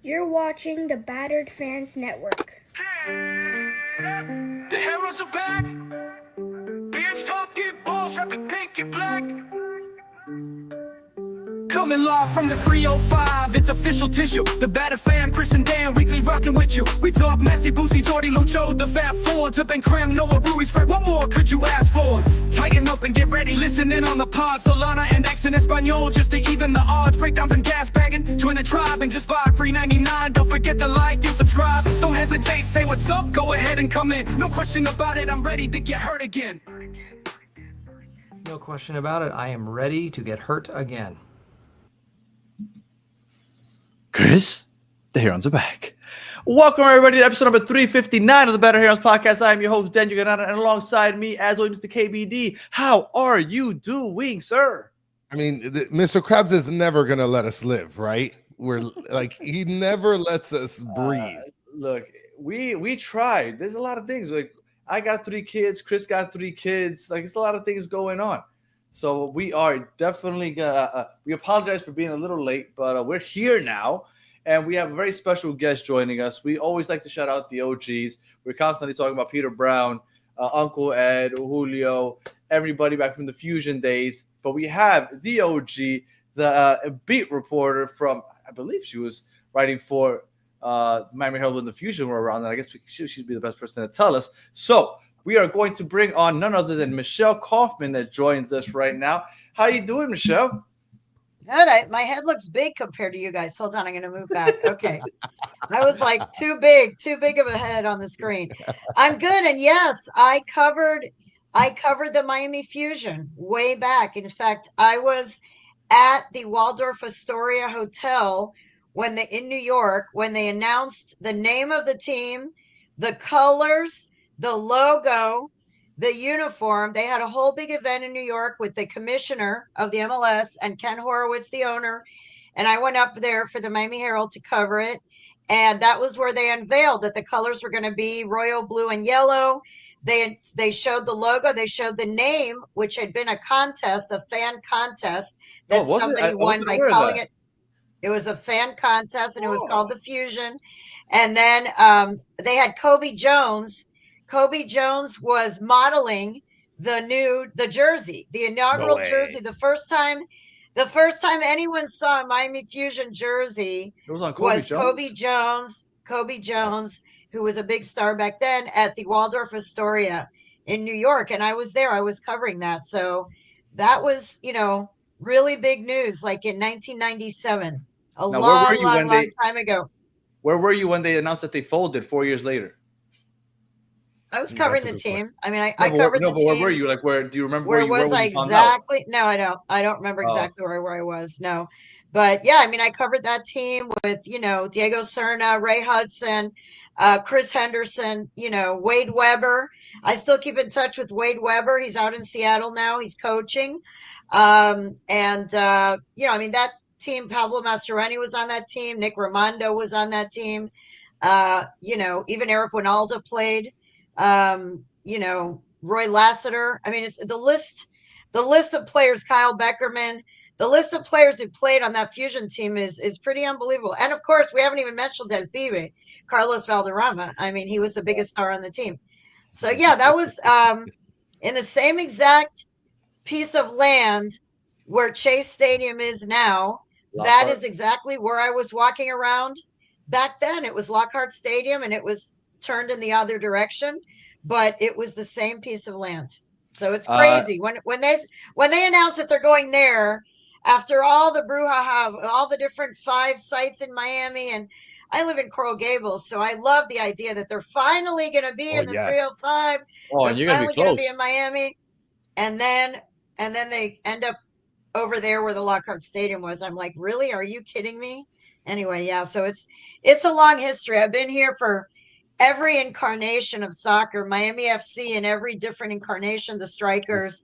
You're watching the Battered Fans Network. The Herons are back. Beards talking balls, rapping pink and black. Coming live from the 305, it's official tissue. The Battered Fan, Chris and Dan, weekly rocking with you. We talk Messi, Boosie, Jordy, Lucho, the Fat Four, to Ben Cram, Noah, Ruiz, Fred. What more could you ask for? Tighten up and get ready, listen in on the pod. Solana and X in Espanol, just to even the odds. Breakdowns and gas bagging, join the tribe and just vibe. Free 99, don't forget to like and subscribe. Don't hesitate, say what's up, go ahead and come in. No question about it, I'm ready to get hurt again. No question about it, I am ready to get hurt again. Chris, the Herons are back. Welcome, everybody, to episode number 359 of the Better Herons podcast. I am your host, Dan Yuganana, and alongside me, as always, Mr. KBD. How are you doing, sir? I mean, Mr. Krabs is never going to let us live, right? We're like, he never lets us breathe. Look, we tried. There's a lot of things. Like, I got 3 kids. Chris got 3 kids. Like, it's a lot of things going on. So we are definitely gonna. We apologize for being a little late, but we're here now, and we have a very special guest joining us. We always like to shout out the OGs. We're constantly talking about Peter Brown, Uncle Ed, Julio, everybody back from the Fusion days. But we have the OG, the beat reporter from, I believe she was writing for Miami Herald when the Fusion were around, and I guess she'd be the best person to tell us. So we are going to bring on none other than Michelle Kaufman that joins us right now. How you doing, Michelle? Good. My head looks big compared to you guys. Hold on, I'm going to move back. Okay. I was like too big of a head on the screen. I'm good. And yes, I covered the Miami Fusion way back. In fact, I was at the Waldorf Astoria Hotel in New York when they announced the name of the team, the colors, the logo, the uniform. They had a whole big event in New York with the commissioner of the MLS and Ken Horowitz, the owner. And I went up there for the Miami Herald to cover it. And that was where they unveiled that the colors were going to be royal blue and yellow. They showed the logo. They showed the name, which had been a contest, a fan contest that somebody won by calling it. It was a fan contest, and it was called the Fusion. And then they had Kobe Jones. Kobe Jones was modeling the jersey, the inaugural jersey. The first time anyone saw a Miami Fusion jersey was Kobe Jones, who was a big star back then at the Waldorf Astoria in New York. And I was there. I was covering that. So that was, really big news, like in 1997, long time ago. Where were you when they announced that they folded 4 years later? I was covering the team. I mean, I covered the team. Where were you? Like, where do you remember? Where was I exactly? No, I don't. I don't remember exactly where I was. No, but yeah, I mean, I covered that team with Diego Serna, Ray Hudson, Chris Henderson, Wade Weber. I still keep in touch with Wade Weber. He's out in Seattle now. He's coaching, I mean, that team. Pablo Mascherano was on that team. Nick Raimondo was on that team. Even Eric Winalda played. Roy Lassiter. I mean, it's the list of players, Kyle Beckerman, the list of players who played on that Fusion team is pretty unbelievable. And of course, we haven't even mentioned El Pibe, Carlos Valderrama. I mean, he was the biggest star on the team. So yeah, that was in the same exact piece of land where Chase Stadium is now. That is exactly where I was walking around back then. It was Lockhart Stadium, and it was turned in the other direction, but it was the same piece of land. So it's crazy when they announce that they're going there after all the brouhaha, all the different 5 sites in Miami. And I live in Coral Gables, so I love the idea that they're finally going to be in the 305. And you're finally going to be in Miami, and then they end up over there where the Lockhart Stadium was. I'm like, really? Are you kidding me? Anyway, yeah. So it's a long history. I've been here for every incarnation of soccer, Miami FC in every different incarnation, the Strikers,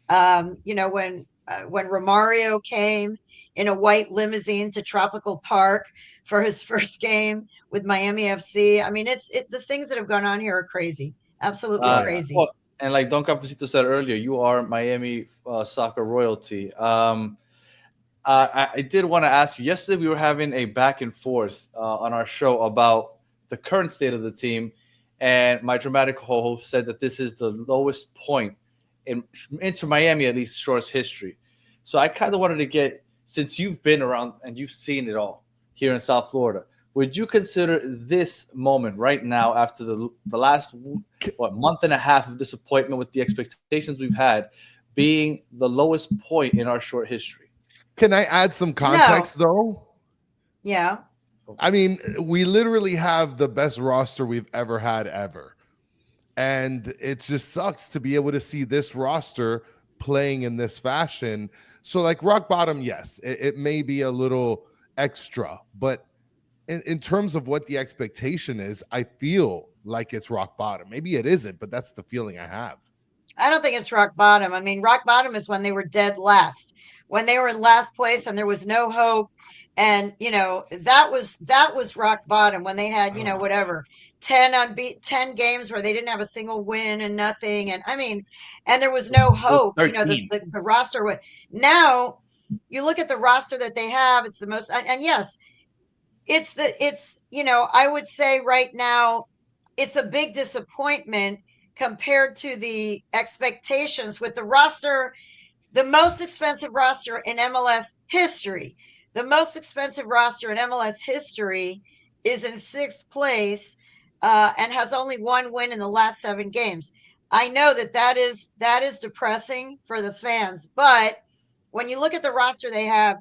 when Romario came in a white limousine to Tropical Park for his first game with Miami FC. I mean, the things that have gone on here are crazy. Absolutely crazy. Well, and like Don Capacito said earlier, you are Miami soccer royalty. I did want to ask you. Yesterday, we were having a back and forth on our show about the current state of the team, and my dramatic co-host said that this is the lowest point in Inter Miami, at least short's history. So I kind of wanted to get, since you've been around and you've seen it all here in South Florida, would you consider this moment right now, after the last month and a half of disappointment with the expectations we've had, being the lowest point in our short history? Can I add some context though? Yeah. I mean, we literally have the best roster we've ever had ever. And it just sucks to be able to see this roster playing in this fashion. So, like, rock bottom, yes, it may be a little extra, but in terms of what the expectation is, I feel like it's rock bottom. Maybe it isn't, but that's the feeling I have. I don't think it's rock bottom. I mean, rock bottom is when they were dead last, when they were in last place and there was no hope. And that was rock bottom, when they had whatever 10 games where they didn't have a single win and nothing. And I mean, and there was no hope. The roster would. Now you look at the roster that they have. It's the most. And yes, I would say right now it's a big disappointment compared to the expectations with the roster, the most expensive roster in MLS history. The most expensive roster in MLS history is in 6th place and has only 1 win in the last 7 games. I know that is depressing for the fans, but when you look at the roster they have,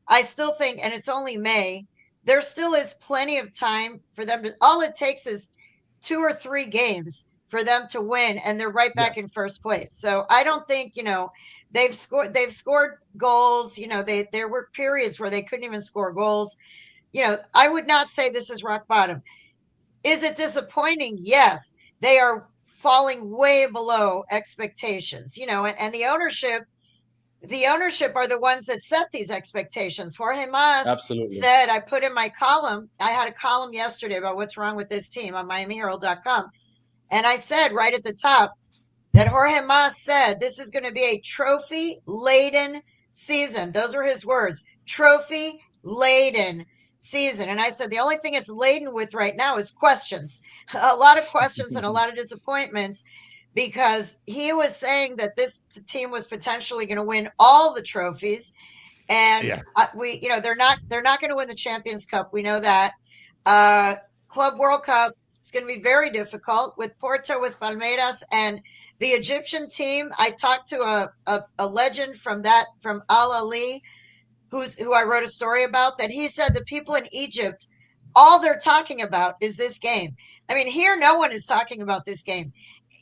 I still think, and it's only May, there still is plenty of time for them to. All it takes is 2 or 3 games for them to win, and they're right back in first place. So I don't think they've scored goals. There were periods where they couldn't even score goals. I would not say this is rock bottom. Is it disappointing? Yes, they are falling way below expectations. And the ownership are the ones that set these expectations. Jorge Mas said, I put in my column, I had a column yesterday about what's wrong with this team on MiamiHerald.com. And I said right at the top that Jorge Mas said this is going to be a trophy-laden season. Those are his words, trophy-laden season. And I said the only thing it's laden with right now is questions, a lot of questions and a lot of disappointments, because he was saying that this team was potentially going to win all the trophies. And they're not going to win the Champions Cup. We know that. Club World Cup is going to be very difficult with Porto, with Palmeiras, and the Egyptian team. I talked to a legend from Al Ali, who I wrote a story about, that he said the people in Egypt, all they're talking about is this game. I mean, here no one is talking about this game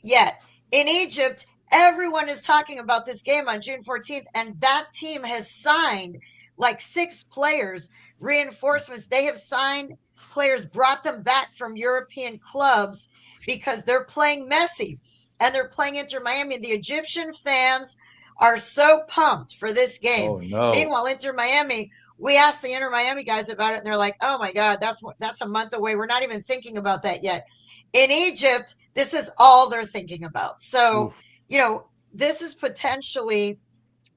yet. In Egypt, everyone is talking about this game on June 14th, and that team has signed like 6 players, reinforcements. They have signed players, brought them back from European clubs because they're playing Messi and they're playing Inter Miami. The Egyptian fans are so pumped for this game. Oh, no. Meanwhile, Inter Miami, we asked the Inter Miami guys about it, and they're like, oh my God, that's a month away. We're not even thinking about that yet. In Egypt, this is all they're thinking about. So, this is potentially,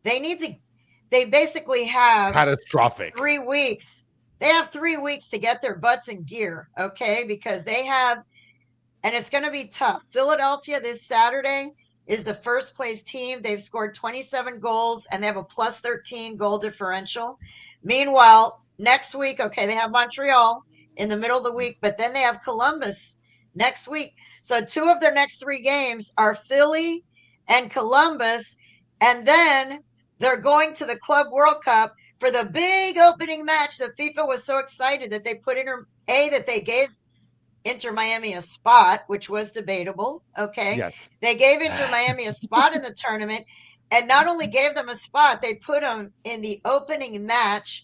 they basically have catastrophic 3 weeks. They have 3 weeks to get their butts in gear, okay? Because and it's going to be tough. Philadelphia this Saturday is the first place team. They've scored 27 goals and they have a plus 13 goal differential. Meanwhile, next week, okay, they have Montreal in the middle of the week, but then they have Columbus next week. So 2 of their next 3 games are Philly and Columbus, and then they're going to the Club World Cup for the big opening match. The FIFA was so excited that they put that they gave Inter Miami a spot, which was debatable. Okay. Yes. They gave Inter Miami a spot in the tournament, and not only gave them a spot, they put them in the opening match.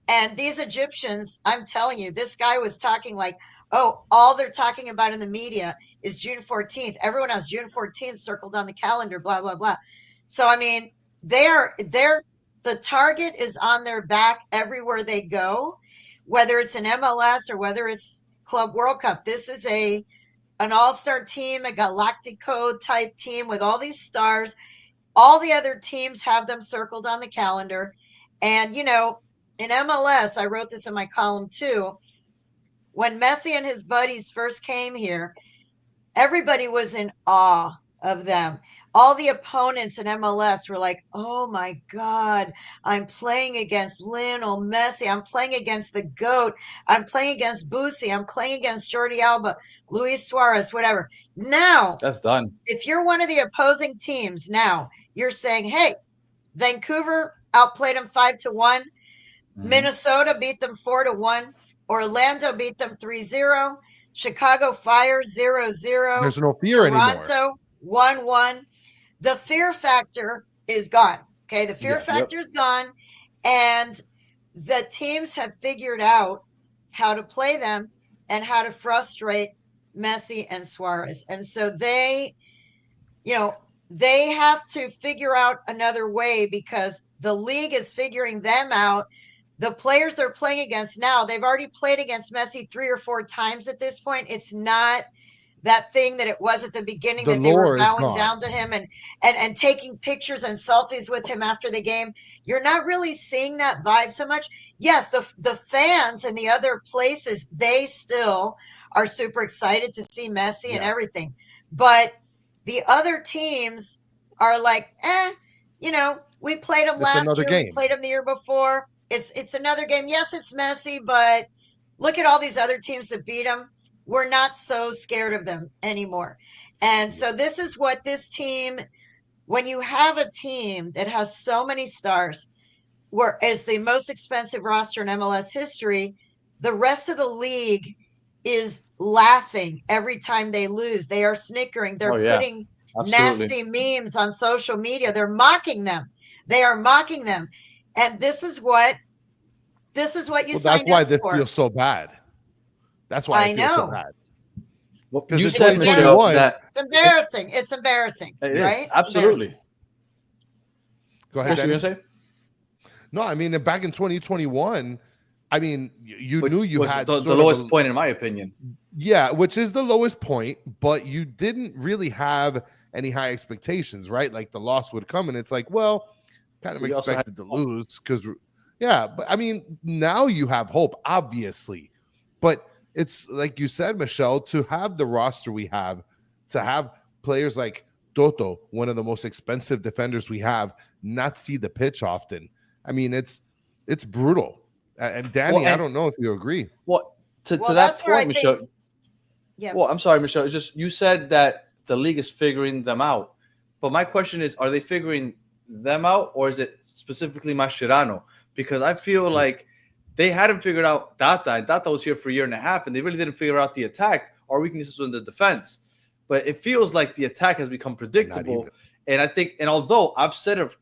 And these Egyptians, I'm telling you, this guy was talking like, oh, all they're talking about in the media is June 14th. Everyone has June 14th circled on the calendar, blah, blah, blah. So, I mean, the target is on their back everywhere they go, whether it's an MLS or whether it's Club World Cup. This is an all-star team, a Galactico type team with all these stars. All the other teams have them circled on the calendar. And, you know, in MLS, I wrote this in my column too. When Messi and his buddies first came here, everybody was in awe of them. All the opponents in MLS were like, oh my God, I'm playing against Lionel Messi. I'm playing against the GOAT. I'm playing against Boosie. I'm playing against Jordi Alba, Luis Suarez, whatever. Now, That's done. if you're one of the opposing teams now, you're saying, hey, Vancouver outplayed them 5-1. Minnesota beat them 4-1. Orlando beat them 3-0. Chicago Fire 0-0. There's no fear anymore. Toronto 1-1. The fear factor is gone. Okay, the fear factor is gone, and the teams have figured out how to play them and how to frustrate Messi and Suarez. And so they, you know, they have to figure out another way because the league is figuring them out. The players they're playing against now, they've already played against Messi 3 or 4 times at this point. It's not that thing that it was at the beginning The that they were lore is bowing gone. down to him and taking pictures and selfies with him after the game. You're not really seeing that vibe so much. Yes, the fans in the other places, they still are super excited to see Messi and everything. But the other teams are like, you know, we played him It's last another year, game. we played him the year before. It's another game. Yes, it's Messi, but look at all these other teams that beat him. We're not so scared of them anymore. And so this is what this team, when you have a team that has so many stars, where as the most expensive roster in MLS history, the rest of the league is laughing every time they lose. They are snickering. They're putting nasty memes on social media. They're mocking them. They are mocking them. And this is what you Well, signed that's why up this for. feels so bad. That's why I it feels so know. bad. Well, 'Cause you in said, Michelle, 2021 that It's embarrassing. It's embarrassing. it is right? absolutely. Go ahead, Chris, you Danny. gonna say? No, I mean, back in 2021, I mean, you knew you Was had the sort lowest of a, point in my opinion. yeah, which is the lowest point, but you didn't really have any high expectations, right? Like the loss would come, and it's like, well, kind of You also had expected to lose because, yeah, but I mean, now you have hope, obviously, but it's like you said, Michelle, to have the roster we have, to have players like Toto, one of the most expensive defenders we have, not see the pitch often. I mean, it's brutal. And Danny, I don't know if you agree. Well, to that that's where I point, think- Michelle. Yeah. Well, I'm sorry, Michelle. It's just you said that the league is figuring them out, but my question is: are they figuring them out, or is it specifically Mascherano? Because I feel like they hadn't figured out Tata, and Tata was here for a year and a half, and they really didn't figure out the attack or weaknesses in the defense. But it feels like the attack has become predictable, and I think, and although I've said it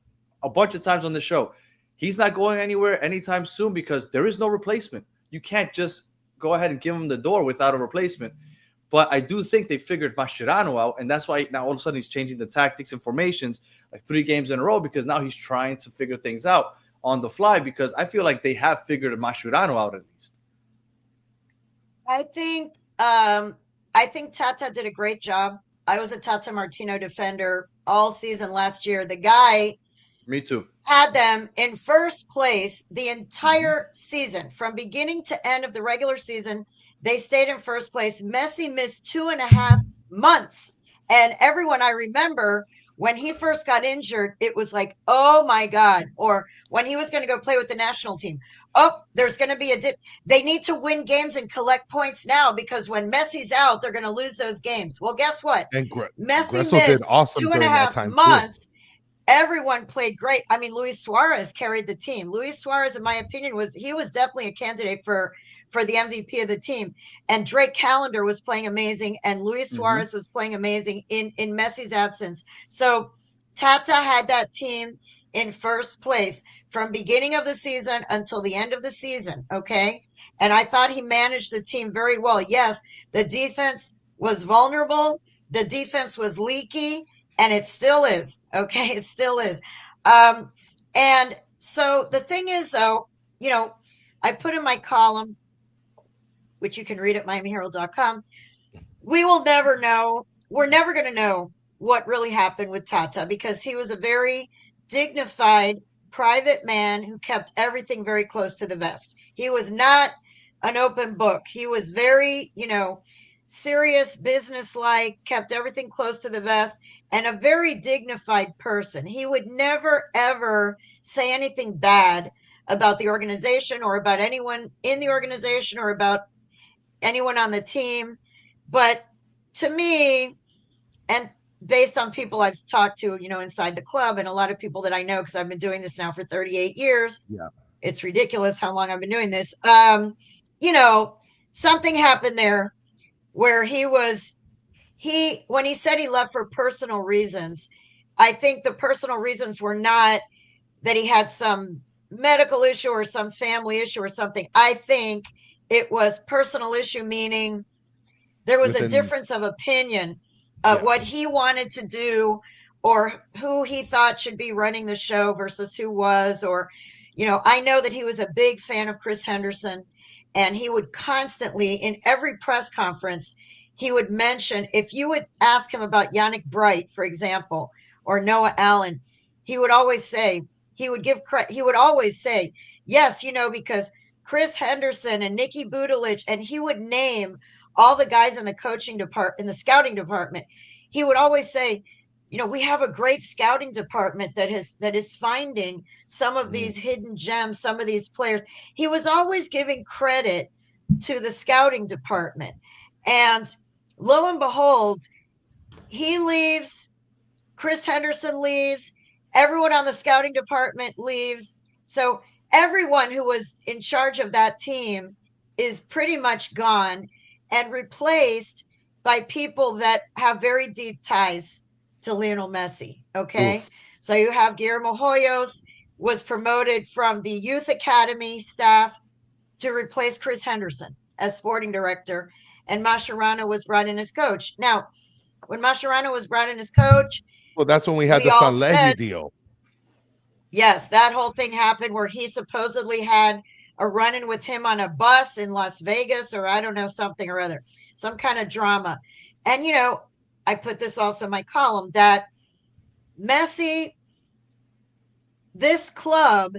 a bunch of times on the show, he's not going anywhere anytime soon because there is no replacement. You can't just go ahead and give him the door without a replacement. But I do think they figured Mascherano out, and that's why now all of a sudden he's changing the tactics and formations like 3 games in a row because now he's trying to figure things out on the fly because I feel like they have figured Mascherano out at least. I think Tata did a great job. I was a Tata Martino defender all season last year. The guy Me too. had them in first place the entire season from beginning to end of the regular season. They stayed in first place. Messi missed 2.5 months. And everyone, I remember when he first got injured, it was like, oh my God. Or when he was going to go play with the national team. Oh, there's going to be a dip. They need to win games and collect points now because when Messi's out, they're going to lose those games. Well, guess what? And Messi Gressel missed did awesome two and during a that half time, too. months. Everyone played great. I mean, Luis Suarez carried the team. Luis Suarez, in my opinion, was definitely a candidate for the MVP of the team. And Drake Callender was playing amazing, and Luis Suarez was playing amazing in Messi's absence. So Tata had that team in first place from beginning of the season until the end of the season. Okay, and I thought he managed the team very well. Yes, the defense was vulnerable. The defense was leaky. And it still is. Okay. It still is. And so the thing is, though, you know, I put in my column, which you can read at MiamiHerald.com. We will never know. We're never going to know what really happened with Tata because he was a very dignified private man who kept everything very close to the vest. He was not an open book. He was very, serious, business-like, kept everything close to the vest, and a very dignified person. He would never, ever say anything bad about the organization or about anyone in the organization or about anyone on the team. But to me, and based on people I've talked to, inside the club and a lot of people that I know, because I've been doing this now for 38 years. Yeah. It's ridiculous how long I've been doing this. Something happened there where when he said he left for personal reasons, I think the personal reasons were not that he had some medical issue or some family issue or something. I think it was personal issue, meaning there was a difference of opinion of what he wanted to do or who he thought should be running the show versus who was, or, I know that he was a big fan of Chris Henderson, and he would constantly, in every press conference, he would mention, if you would ask him about Yannick Bright, for example, or Noah Allen, he would always say, he would always say, yes, because Chris Henderson and Nikki Budalic, and he would name all the guys in the coaching department, in the scouting department. He would always say, we have a great scouting department that is finding some of these hidden gems, some of these players. He was always giving credit to the scouting department. And lo and behold, he leaves, Chris Henderson leaves, everyone on the scouting department leaves. So everyone who was in charge of that team is pretty much gone and replaced by people that have very deep ties to Lionel Messi. Okay. Oof. So you have Guillermo Hoyos was promoted from the youth academy staff to replace Chris Henderson as sporting director, and Mascherano was brought in as coach. Now, when Mascherano was brought in as coach, well, that's when we had the Sanlehi deal. Yes, that whole thing happened where he supposedly had a run-in with him on a bus in Las Vegas, or I don't know, something or other, some kind of drama. And, I put this also in my column that Messi, this club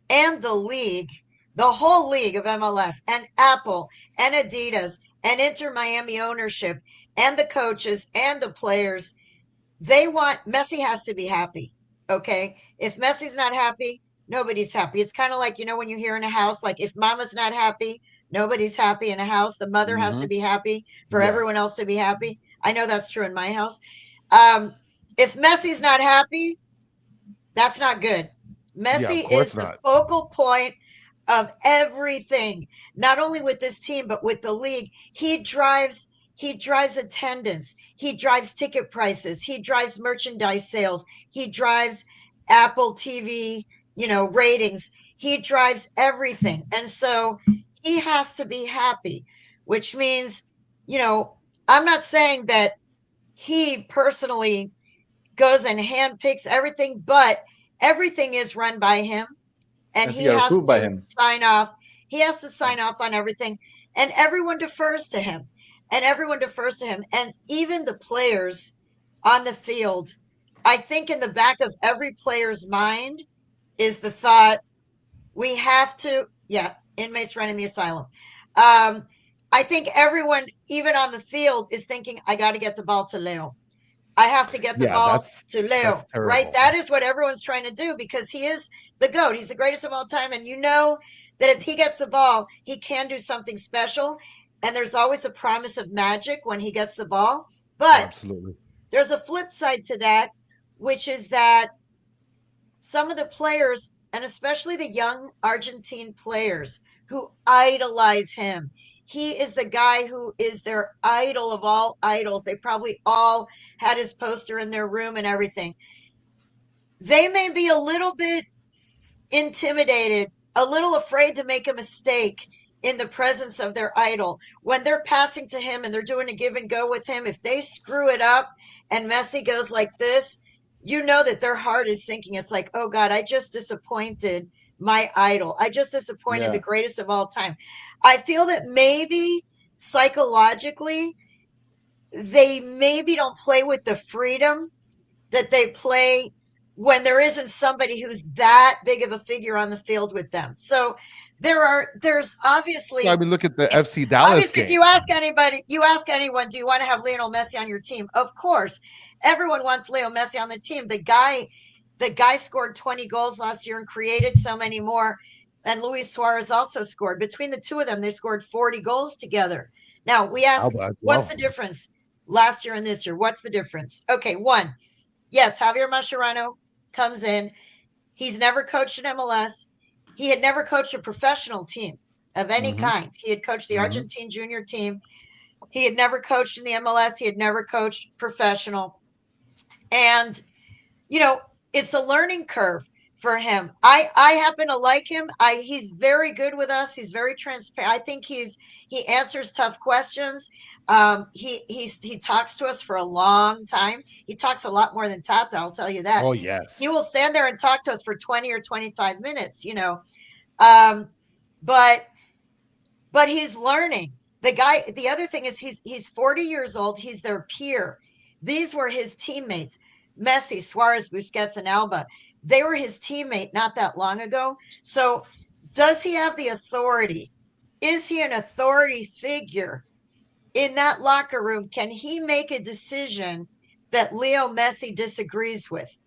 and the league, the whole league of MLS and Apple and Adidas and Inter Miami ownership and the coaches and the players, they want Messi has to be happy. Okay. If Messi's not happy, nobody's happy. It's kind of like, when you hear in a house, like if mama's not happy, nobody's happy in a house. The mother has to be happy for everyone else to be happy. I know that's true in my house. If Messi's not happy, that's not good. Messi is the focal point of everything, not only with this team, but with the league. He drives attendance. He drives ticket prices. He drives merchandise sales. He drives Apple TV, ratings. He drives everything. And so he has to be happy, which means, I'm not saying that he personally goes and handpicks everything, but everything is run by him. And he has to sign off. He has to sign off on everything. And everyone defers to him. And even the players on the field, I think in the back of every player's mind is the thought, we have to, inmates running the asylum. I think everyone, even on the field, is thinking, I got to get the ball to Leo. I have to get the ball to Leo, right? That is what everyone's trying to do because he is the GOAT. He's the greatest of all time. And that if he gets the ball, he can do something special. And there's always the promise of magic when he gets the ball. But absolutely, there's a flip side to that, which is that some of the players, and especially the young Argentine players who idolize him, he is the guy who is their idol of all idols. They probably all had his poster in their room and everything. They may be a little bit intimidated, a little afraid to make a mistake in the presence of their idol. When they're passing to him and they're doing a give and go with him, if they screw it up and Messi goes like this, that their heart is sinking. It's like, oh God, I just disappointed my idol. I just disappointed the greatest of all time. I feel that maybe psychologically, they maybe don't play with the freedom that they play when there isn't somebody who's that big of a figure on the field with them. So there's obviously, I mean, look at the FC Dallas obviously, if game. you ask anybody, you ask anyone, do you want to have Lionel Messi on your team? Of course, everyone wants Leo Messi on the team. The guy scored 20 goals last year and created so many more. And Luis Suarez also scored. Between the two of them, they scored 40 goals together. Now we ask, Alba as what's well. the difference last year and this year? What's the difference? Okay, one, yes, Javier Mascherano comes in. He's never coached an MLS. He had never coached a professional team of any Mhm. kind. He had coached the Mhm. Argentine junior team. He had never coached in the MLS. He had never coached professional. And, you know, it's a learning curve for him. I happen to like him. He's very good with us. He's very transparent. I think he answers tough questions. He talks to us for a long time. He talks a lot more than Tata, I'll tell you that. Oh, He yes. will stand there and talk to us for 20 or 25 minutes, you know. But he's learning. The other thing is he's 40 years old. He's their peer. These were his teammates. Messi, Suarez, Busquets, and Alba. They were his teammate not that long ago. So does he have the authority? Is he an authority figure in that locker room? Can he make a decision that Leo Messi disagrees with?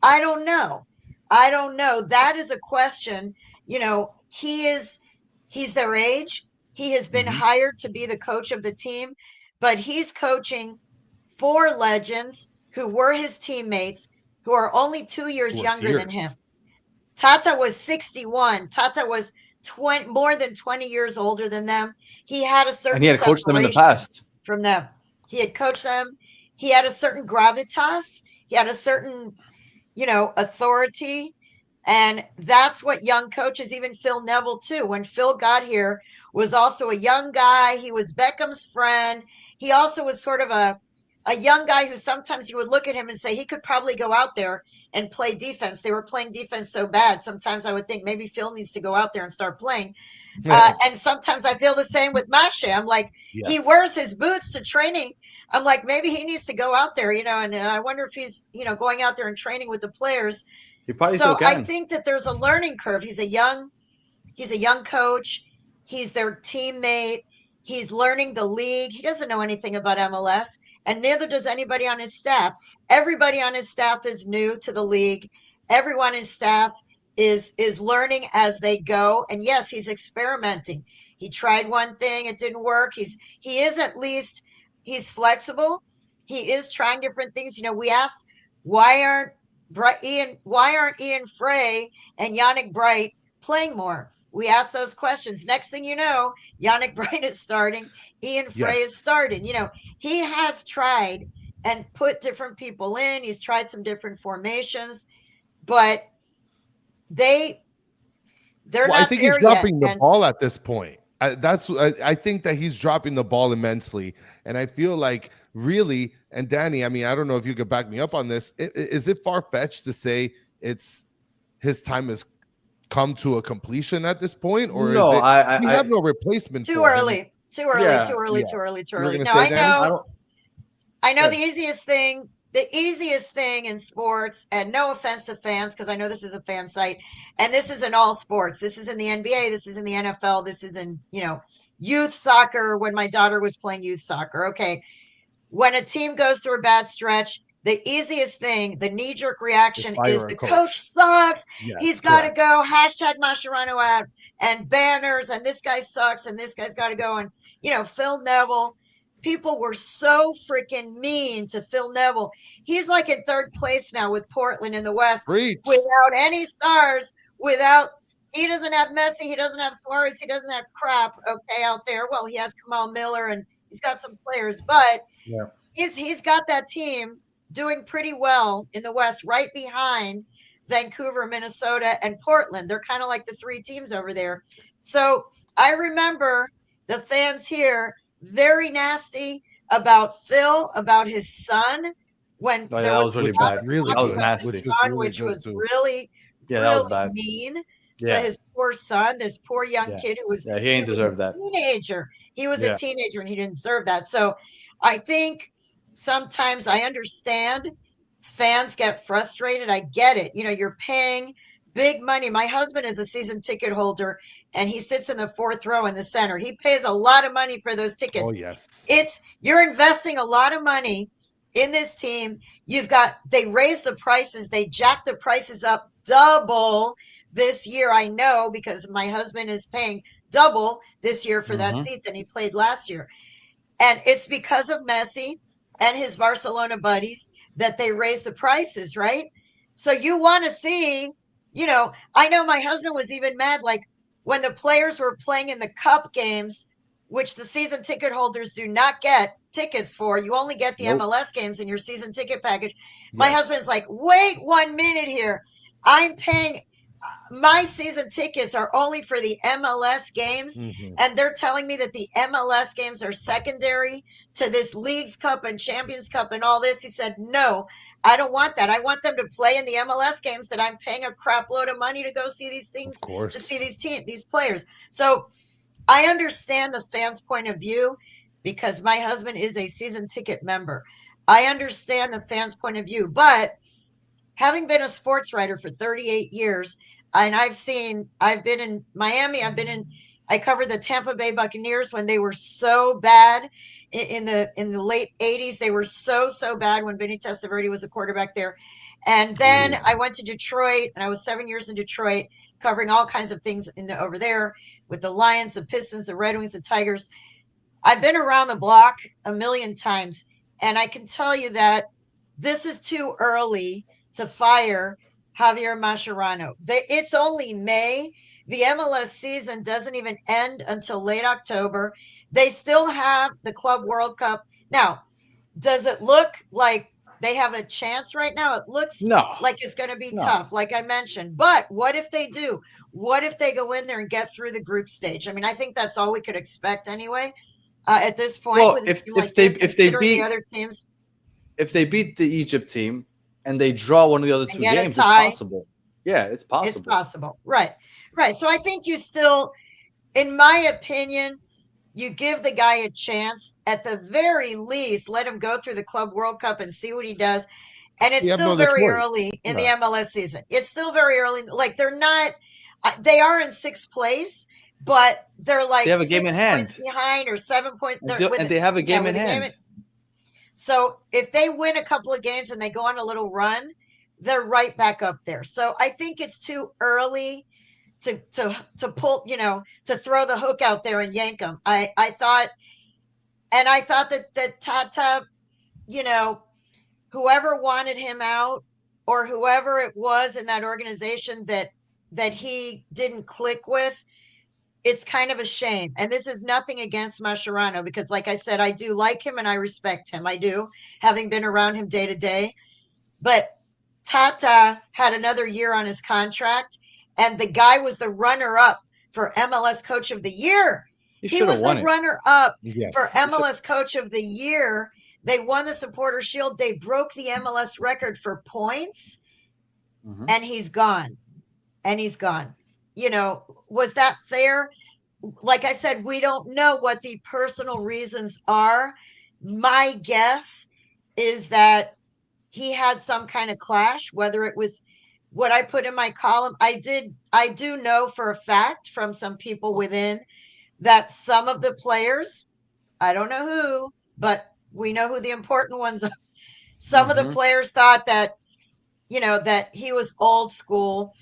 I don't know. That is a question. You know, he's their age. He has been Mhm. hired to be the coach of the team, but he's coaching 4 legends who were his teammates, who are only 2 years Who are younger than peers. him. Tata was 61. Tata was more than 20 years older than them. He had a And certain he had coached them in the separation past. from them. He had coached them. He had a certain gravitas. He had a certain, authority. And that's what young coaches, even Phil Neville too. When Phil got here, was also a young guy. He was Beckham's friend. He also was sort of a young guy who sometimes you would look at him and say he could probably go out there and play defense. They were playing defense so bad. Sometimes I would think maybe Phil needs to go out there and start playing. And sometimes I feel the same with Masche. I'm like, he Yes. wears his boots to training. I'm like, maybe he needs to go out there, and I wonder if he's, going out there and training with the players. He probably So still I can. think that there's a learning curve. He's a young coach. He's their teammate. He's learning the league. He doesn't know anything about MLS, and neither does anybody on his staff. Everybody on his staff is new to the league. Everyone in staff is learning as they go. And yes, he's experimenting. He tried one thing, it didn't work. He's flexible. He is trying different things. We asked why aren't Ian Frey and Yannick Bright playing more? We asked those questions. Next thing you know, Yannick Bright is starting. Ian Frey is Yes. starting. He has tried and put different people in. He's tried some different formations, but they're Well, I not think he's there yet. dropping the And ball at this point. I think that he's dropping the ball immensely, and I feel like really. And Danny, I mean, I don't know if you could back me up on this. Is it far fetched to say it's his time has come to a completion at this point, or No, is it we I have no replacement too for him? early, too early, Yeah, too early, yeah. too early, too You were early. gonna No, say, I Danny? know. I don't. I know Good. the easiest thing in sports, and no offense to fans, because I know this is a fan site, and this is in all sports. This is in the NBA, this is in the NFL, this is in, youth soccer when my daughter was playing youth soccer. Okay. When a team goes through a bad stretch, the easiest thing, the knee-jerk reaction is fire a the coach. coach sucks. Yes, He's got to correct. go. Hashtag Mascherano out and banners, and this guy sucks, and this guy's got to go. And, Phil Neville, people were so freaking mean to Phil Neville. He's like in third place now with Portland in the West Preach. without any stars, he doesn't have Messi, he doesn't have Suarez, he doesn't have crap, okay, out there. Well, he has Kamal Miller and he's got some players, but Yeah. he's got that team doing pretty well in the West, right behind Vancouver, Minnesota, and Portland. They're kind of like the 3 teams over there. So I remember the fans here very nasty about Phil, about his son, when Oh, yeah, there that was was really a lot bad. of Really That was good. about his nasty. Which was son, really which good was too. really, Yeah, that was really bad. mean to Yeah, his poor son, this poor young yeah, kid who was yeah. He ain't deserved that. teenager. He was a Yeah. teenager and he didn't deserve that. So I think sometimes I understand fans get frustrated. I get it. You know, you're paying big money. My husband is a season ticket holder and he sits in the fourth row in the center. He pays a lot of money for those tickets. Oh yes. You're investing a lot of money in this team. They raised the prices, they jacked the prices up double this year. I know because my husband is paying double this year for that seat than he played last year. And it's because of Messi and his Barcelona buddies that they raised the prices, right? So you want to see, you know, I know my husband was even mad, like when the players were playing in the cup games, which the season ticket holders do not get tickets for. You only get the Nope. MLS games in your season ticket package. My Yes. husband's like, wait 1 minute here. I'm paying my season tickets are only for the MLS games, Mhm. and they're telling me that the MLS games are secondary to this Leagues Cup and Champions Cup and all this. He said, no, I don't want that. I want them to play in the MLS games that I'm paying a crap load of money to go see these Of things, to see course. these players. So I understand the fans' point of view because my husband is a season ticket member. I understand the fans' point of view, but having been a sports writer for 38 years, and I've been in Miami, I covered the Tampa Bay Buccaneers when they were so bad in the late 80s. They were so bad when Vinny Testaverde was the quarterback there. And then Ooh. I went to Detroit and I was 7 years in Detroit covering all kinds of things over there with the Lions, the Pistons, the Red Wings, the Tigers. I've been around the block a million times, and I can tell you that this is too early to fire Javier Mascherano. It's only May. The MLS season doesn't even end until late October. They still have the Club World Cup. Now, does it look like they have a chance right now? It looks No, like it's going to be no. tough, like I mentioned. But what if they do? What if they go in there and get through the group stage? I mean, I think that's all we could expect anyway at this point Well, with a if team if like they this, if they considering the beat other teams if they beat the Egypt team and they draw one of the other and two get a games, it's tie, possible. Yeah, it's it's possible. possible. Right. Right. So I think you still, in my opinion, you give the guy a chance. At the very least, let him go through the Club World Cup and see what he does. And it's You have no still other very choice. early in the No. MLS season. It's still very early. Like they're not, they are in sixth place, but they're They like have a game in 6 points hand, behind or 7 points. and They're with they have a yeah, game in with a game. hand. So if they win a couple of games and they go on a little run, they're right back up there. So I think it's too early to pull, to throw the hook out there and yank them. I thought that Tata, you know, whoever wanted him out or whoever it was in that organization that he didn't click with, it's kind of a shame. And this is nothing against Mascherano because, like I said, I do like him and I respect him. I do, having been around him day to day. But Tata had another year on his contract, and the guy was the runner up for MLS Coach of the Year. He He should have was the won it. runner up for Yes. MLS Coach of the Year. They won the Supporter Shield. They broke the MLS record for points, Mhm. and he's gone. And he's gone. Was that fair? Like I said, we don't know what the personal reasons are. My guess is that he had some kind of clash, whether it was what I put in my column. I do know for a fact from some people within that some of the players, I don't know who, but we know who the important ones are. Some of the Mhm. players thought that, that he was old school,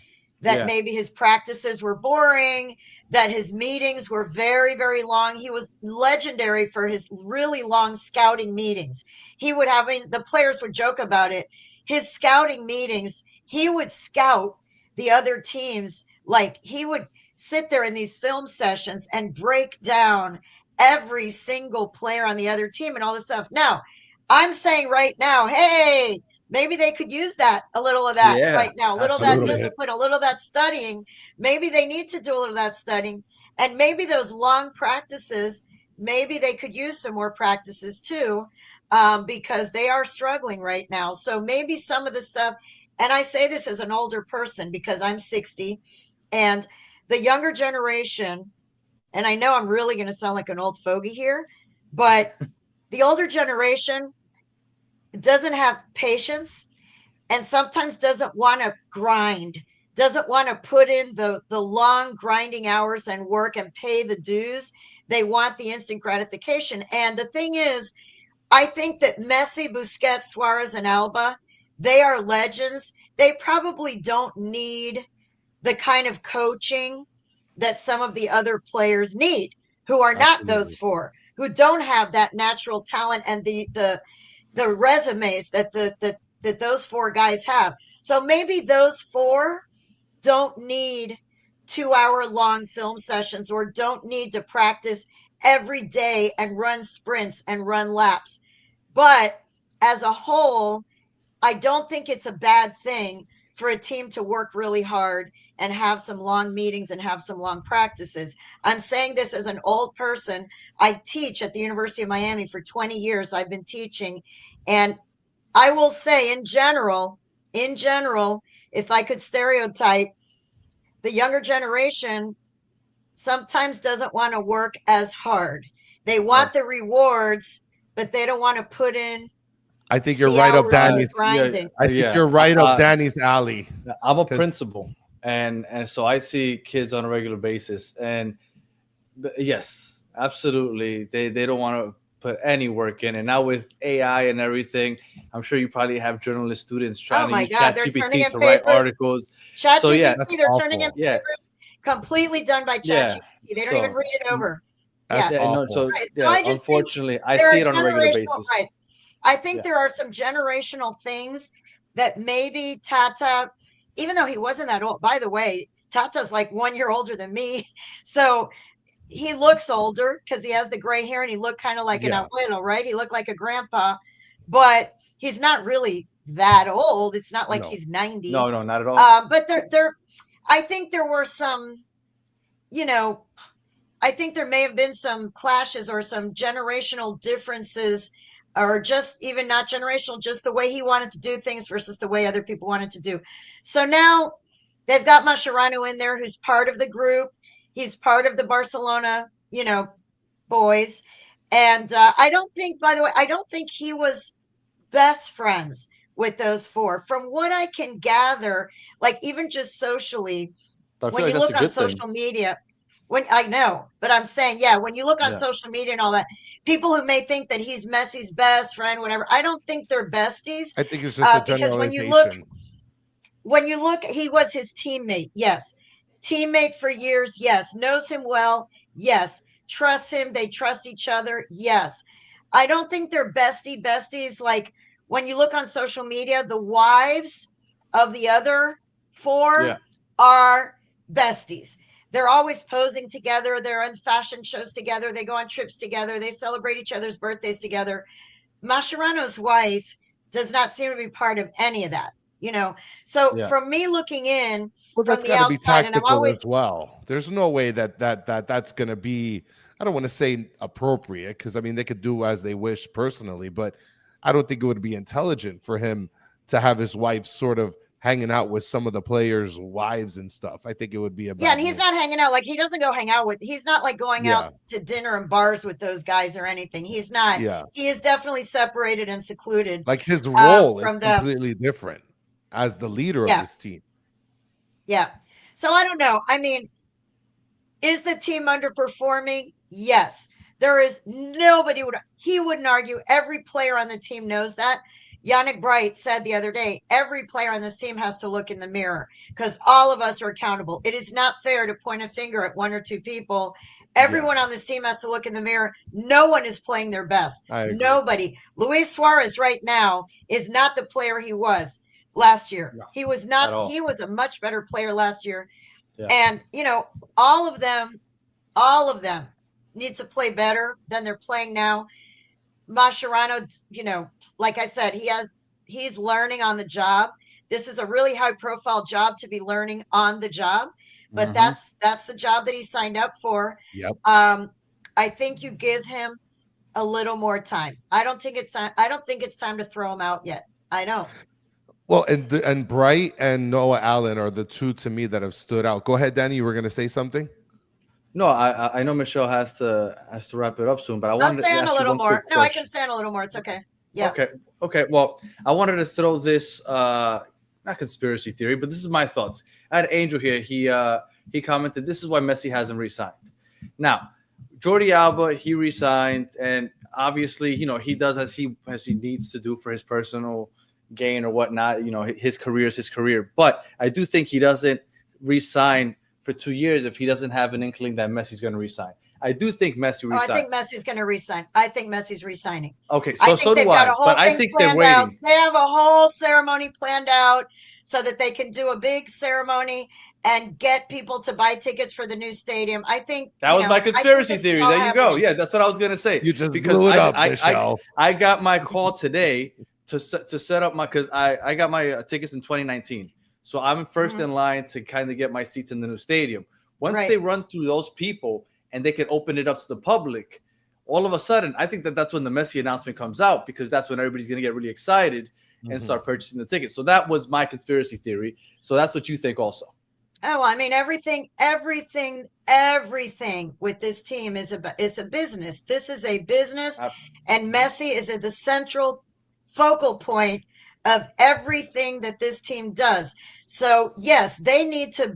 that Yeah. maybe his practices were boring, that his meetings were very, very long. He was legendary for his really long scouting meetings. He would have, the players would joke about it. His scouting meetings, he would scout the other teams. Like he would sit there in these film sessions and break down every single player on the other team and all this stuff. Now, I'm saying right now, hey, maybe they could use that, a little of that Yeah. right now, a little of A that little Absolutely. bit. discipline, a little of that studying. Maybe they need to do a little of that studying. And maybe those long practices, maybe they could use some more practices too, because they are struggling right now. So maybe some of the stuff, and I say this as an older person because I'm 60, and the younger generation, and I know I'm really going to sound like an old fogey here, but the older generation doesn't have patience and sometimes doesn't want to grind, doesn't want to put in the long grinding hours and work and pay the dues. They want the instant gratification. And the thing is, I think that Messi, Busquets, Suarez, and Alba, they are legends. They probably don't need the kind of coaching that some of the other players need, who are not those Absolutely. four, who don't have that natural talent and the resumes that those four guys have. So maybe those four don't need 2 hour long film sessions or don't need to practice every day and run sprints and run laps. But as a whole, I don't think it's a bad thing for a team to work really hard and have some long meetings and have some long practices. I'm saying this as an old person. I teach at the University of Miami for 20 years. I've been teaching, and I will say in general, if I could stereotype, the younger generation sometimes doesn't want to work as hard. They want the rewards, but they don't want to put in I think you're the right up hours of Danny's. grinding. I think you're right up Danny's alley. I'm a 'Cause- principal, and so I see kids on a regular basis, and yes, absolutely, they don't want to put any work in. And now with AI and everything, I'm sure you probably have journalist students trying to use God, they're turning ChatGPT in to write papers. articles. ChatGPT, So yeah, That's they're turning in awful. yeah, papers completely done by yeah. ChatGPT. They don't even So read it over. That's Yeah. yeah, no, awful. so Right. So yeah, I just think unfortunately, I there see are it on a regular generational, basis. right. I think Yeah. there are some generational things that maybe Tata, even though he wasn't that old, by the way, Tata's like 1 year older than me. So he looks older because he has the gray hair and he looked kind of like an Yeah. abuelo, right? He looked like a grandpa, but he's not really that old. It's not like No. he's 90. No, not at all. But I think there were some, you know, I think there may have been some clashes or some generational differences, or just even not generational, just the way he wanted to do things versus the way other people wanted to do. So now they've got Mascherano in there, who's part of the group. He's part of the Barcelona, boys. And I don't think, by the way, I don't think he was best friends with those four. From what I can gather, like even just socially, But I when feel like you that's a look on good thing. social media, when I know, but I'm saying, yeah, when you look on Yeah. social media and all that, people who may think that he's Messi's best friend, whatever, I don't think they're besties. I think it's just a Because generalization. when you look, he was his teammate, yes. Teammate for years, yes. Knows him well, yes. Trusts him, they trust each other, yes. I don't think they're besties. Like when you look on social media, the wives of the other four Yeah. are besties. They're always posing together. They're in fashion shows together. They go on trips together. They celebrate each other's birthdays together. Mascherano's wife does not seem to be part of any of that. So Yeah. from me looking in Well, from that's the got to be outside, and I'm tactical always as well. There's no way that's going to be. I don't want to say appropriate because I mean they could do as they wish personally, but I don't think it would be intelligent for him to have his wife sort of hanging out with some of the players' wives and stuff. I think it would be a bad and he's move. not hanging out, like he doesn't go hang out with, he's not like going Yeah. out to dinner and bars with those guys or anything. He's not. Yeah, He is definitely separated and secluded like his role is from them. completely different as the leader of Yeah. this team. Yeah. So I don't know. I mean, is the team underperforming? Yes. There is nobody he wouldn't argue. Every player on the team knows that. Yannick Bright said the other day, every player on this team has to look in the mirror because all of us are accountable. It is not fair to point a finger at one or two people. Everyone on this team has to look in the mirror. No one is playing their best. I agree. Nobody. Luis Suarez right now is not the player he was last year. No, he was at not. all. He was a much better player last year. Yeah. And, all of them need to play better than they're playing now. Mascherano, like I said, he's learning on the job. This is a really high profile job to be learning on the job, but Mhm. that's the job that he signed up for. Yep. I think you give him a little more time. I don't think it's time to throw him out yet. I don't. Well, and Bright and Noah Allen are the two to me that have stood out. Go ahead, Danny. You were going to say something? No, I know Michelle has to wrap it up soon, but I I'll wanted to stay on ask a you little one more. quick No, I can question. stay on a little more. It's okay. Yeah. Okay. Well, I wanted to throw this not conspiracy theory, but this is my thoughts. I had Angel here. He commented, "This is why Messi hasn't re-signed." Now, Jordi Alba, he re-signed, and obviously, he does as he needs to do for his personal gain or whatnot. His career is his career. But I do think he doesn't re-sign for 2 years if he doesn't have an inkling that Messi's going to re-sign. I do think Messi resigns. I think Messi's going to resign. I think Messi's resigning. Okay, I so think do I. But I think they're planned out. waiting. They have a whole ceremony planned out so that they can do a big ceremony and get people to buy tickets for the new stadium. I think that was my conspiracy theory. There you go. Yeah, that's what I was gonna say. You just blew it up, Michelle. I got my call today to set up because I got my tickets in 2019. So I'm first in line to kind of get my seats in the new stadium. Once they run through those people and they can open it up to the public, all of a sudden, I think that's when the Messi announcement comes out, because that's when everybody's going to get really excited and start purchasing the tickets. So that was my conspiracy theory. So that's what you think also. Oh, I mean, everything with this team is a business. This is a business, and Messi is at the central focal point of everything that this team does. So yes, they need to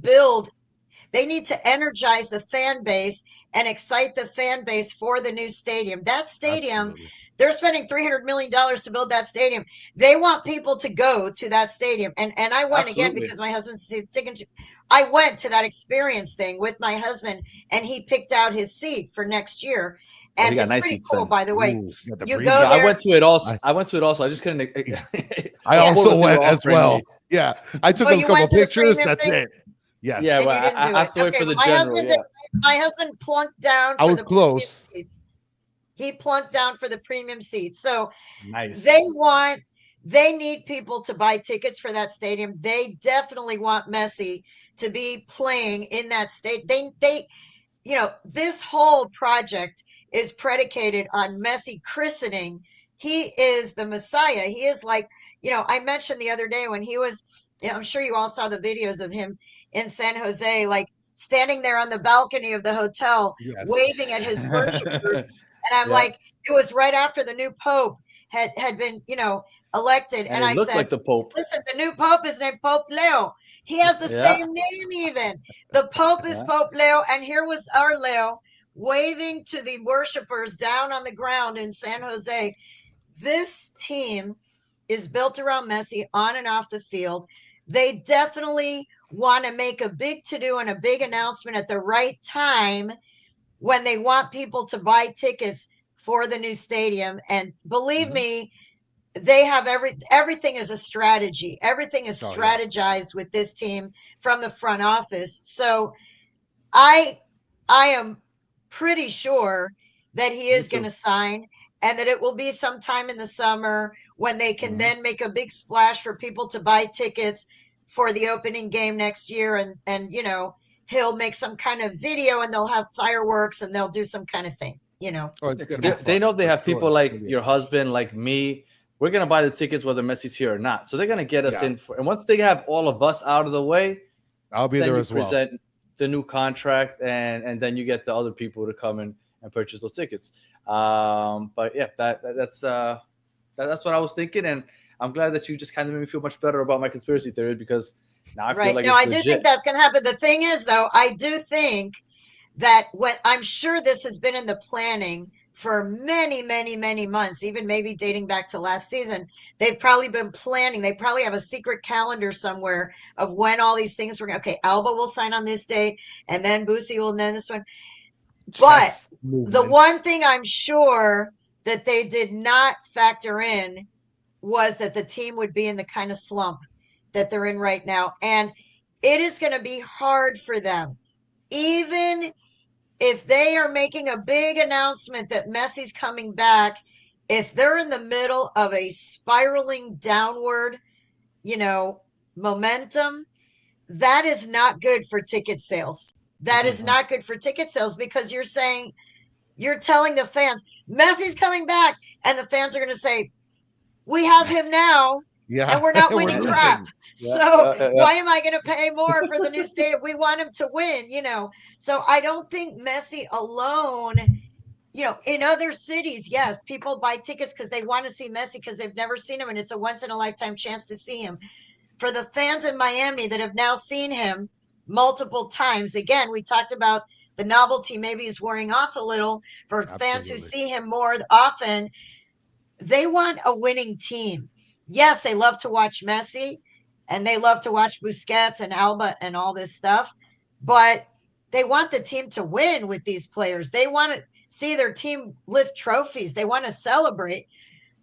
energize the fan base and excite the fan base for the new stadium. That stadium, they're spending $300 million to build that stadium. They want people to go to that stadium. And I went again because my husband's ticket. I went to that experience thing with my husband, and he picked out his seat for next year. And it's nice pretty cool, by the way. You go there. I went to it also. I just couldn't. I also went as well. Yeah, I took a couple pictures. That's it. Yes. Yeah, well, I have to wait for the general. My husband plunked down. I was close. He plunked down for the premium seats. So nice. They need people to buy tickets for that stadium. They definitely want Messi to be playing in that stadium. They, this whole project is predicated on Messi christening. He is the Messiah. He is like, I mentioned the other day when he was, I'm sure you all saw the videos of him in San Jose, like standing there on the balcony of the hotel, waving at his worshipers. And I'm like, it was right after the new Pope had been, elected. And I said, like the Pope. Listen, the new Pope is named Pope Leo. He has the same name even. The Pope is Pope Leo. And here was our Leo waving to the worshipers down on the ground in San Jose. This team is built around Messi on and off the field. They definitely want to make a big to-do and a big announcement at the right time when they want people to buy tickets for the new stadium. And believe me, they have everything is a strategy. Everything is strategized with this team from the front office. So I am pretty sure that he is going to sign, and that it will be sometime in the summer when they can then make a big splash for people to buy tickets for the opening game next year. And he'll make some kind of video, and they'll have fireworks, and they'll do some kind of thing, They know they have people like your husband, like me. We're going to buy the tickets whether Messi's here or not. So they're going to get us in. And once they have all of us out of the way, I'll be there as well. Present the new contract, and then you get the other people to come in and purchase those tickets. But yeah, that's what I was thinking, and I'm glad that you just kind of made me feel much better about my conspiracy theory, because now I feel like I do think that's going to happen. The thing is, though, I do think that I'm sure this has been in the planning for many, many, many months, even maybe dating back to last season. They've probably been planning. They probably have a secret calendar somewhere of when all these things were. Okay, Alba will sign on this date, and then Boosie will, and then this one. But the one thing I'm sure that they did not factor in was that the team would be in the kind of slump that they're in right now. And it is going to be hard for them. Even if they are making a big announcement that Messi's coming back, if they're in the middle of a spiraling downward, momentum, that is not good for ticket sales. That is not good for ticket sales, because you're telling the fans, Messi's coming back. And the fans are going to say, we have him now. And we're not winning crap. Why am I going to pay more for the new stadium? We want him to win, So I don't think Messi alone in other cities, yes, people buy tickets because they want to see Messi because they've never seen him and it's a once in a lifetime chance to see him. For the fans in Miami that have now seen him multiple times, again, we talked about the novelty maybe is wearing off a little for fans who Absolutely. see him more often. They want a winning team. Yes, they love to watch Messi and they love to watch Busquets and Alba and all this stuff, but they want the team to win with these players. They want to see their team lift trophies. They want to celebrate.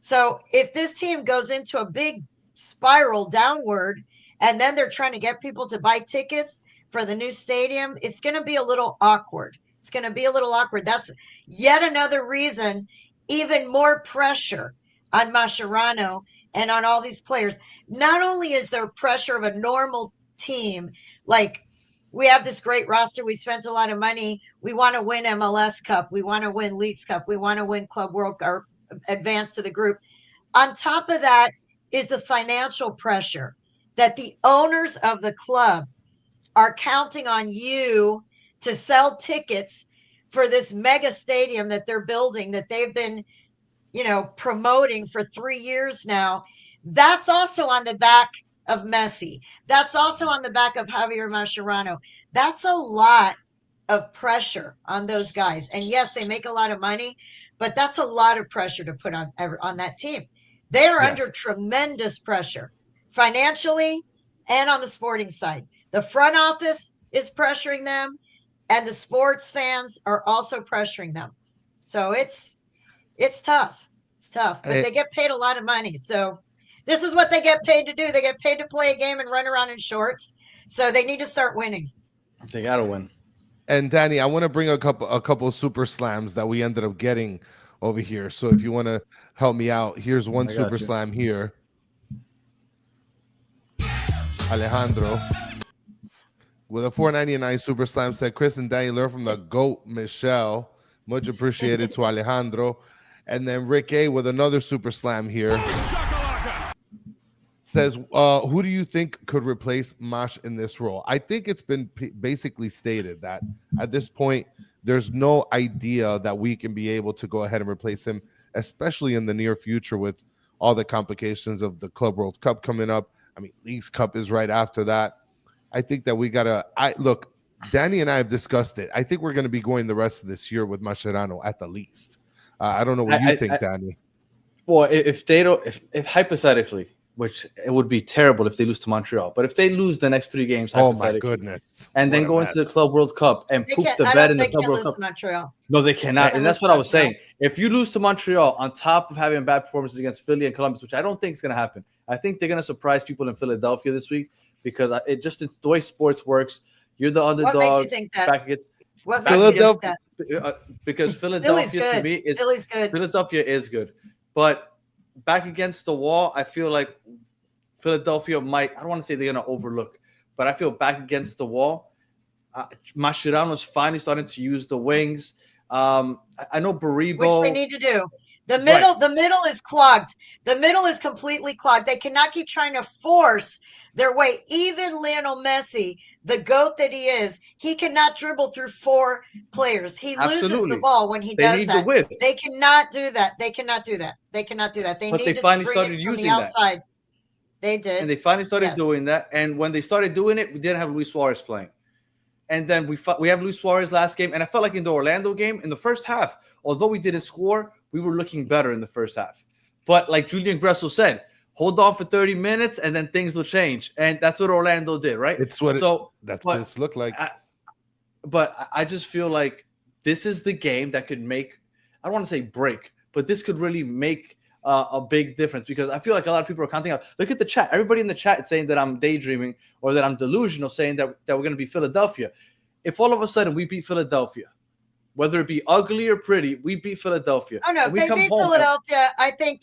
So if this team goes into a big spiral downward and then they're trying to get people to buy tickets for the new stadium, it's going to be a little awkward. It's going to be a little awkward. That's yet another reason, even more pressure on Mascherano and on all these players. Not only is there pressure of a normal team, like we have this great roster, we spent a lot of money, we want to win MLS Cup, we want to win Leagues Cup, we want to win Club World or advance to the group. On top of that is the financial pressure that the owners of the club are counting on you to sell tickets for this mega stadium that they're building, that they've been, promoting for 3 years now. That's also on the back of Messi. That's also on the back of Javier Mascherano. That's a lot of pressure on those guys. And yes, they make a lot of money, but that's a lot of pressure to put on that team. They are Yes. under tremendous pressure financially and on the sporting side. The front office is pressuring them, and the sports fans are also pressuring them. So it's tough. It's tough, but they get paid a lot of money. So this is what they get paid to do. They get paid to play a game and run around in shorts. So they need to start winning. They gotta win. And Danny, I want to bring a couple super slams that we ended up getting over here. So if you want to help me out, here's one I got super you. slam here. Alejandro with a $4.99 super slam said, Chris and Danny learn from the GOAT Michelle. Much appreciated to Alejandro. And then Rick A with another super slam here says, who do you think could replace Mash in this role? I think it's been basically stated that at this point, there's no idea that we can be able to go ahead and replace him, especially in the near future with all the complications of the Club World Cup coming up. I mean, Leagues Cup is right after that. I think that we got to look, Danny and I have discussed it. I think we're going to be going the rest of this year with Mascherano at the least. I don't know what you think, Danny. Well, if they don't, if hypothetically, which it would be terrible if they lose to Montreal, but if they lose the next 3 games, Oh my hypothetically, goodness! and then go into the Club World Cup and poop the bed in the Club World Cup. Montreal. No, they cannot, and that's what I was saying. If you lose to Montreal on top of having bad performances against Philly and Columbus, which I don't think is going to happen, I think they're going to surprise people in Philadelphia this week because it's the way sports works. You're the underdog. What makes you think that? Back against, What makes you think that? because Philadelphia to me is Philly's good. Philadelphia is good, but back against the wall, I feel like Philadelphia might. I don't want to say they're going to overlook, but I feel back against the wall. Mascherano's finally starting to use the wings. I know Baribo, which they need to do. The middle is clogged. The middle is completely clogged. They cannot keep trying to force their way. Even Lionel Messi, the GOAT that he is, he cannot dribble through 4 players. He loses the ball when he does that. They cannot do that. They cannot do that. They cannot do that. They need to finally bring started it from using the outside. They did. And they finally started doing that. And when they started doing it, we didn't have Luis Suarez playing. And then we have Luis Suarez last game. And I felt like in the Orlando game, in the first half, although we didn't score, we were looking better in the first half. But like Julian Gressel said, hold on for 30 minutes and then things will change. And that's what Orlando did, right? It's what that's what it's looked like. But I just feel like this is the game that could make, I don't want to say break, but this could really make a big difference because I feel like a lot of people are counting out. Look at the chat. Everybody in the chat is saying that I'm daydreaming or that I'm delusional, saying that we're going to be Philadelphia. If all of a sudden we beat Philadelphia, whether it be ugly or pretty, we beat Philadelphia. Oh no, if they beat Philadelphia, I think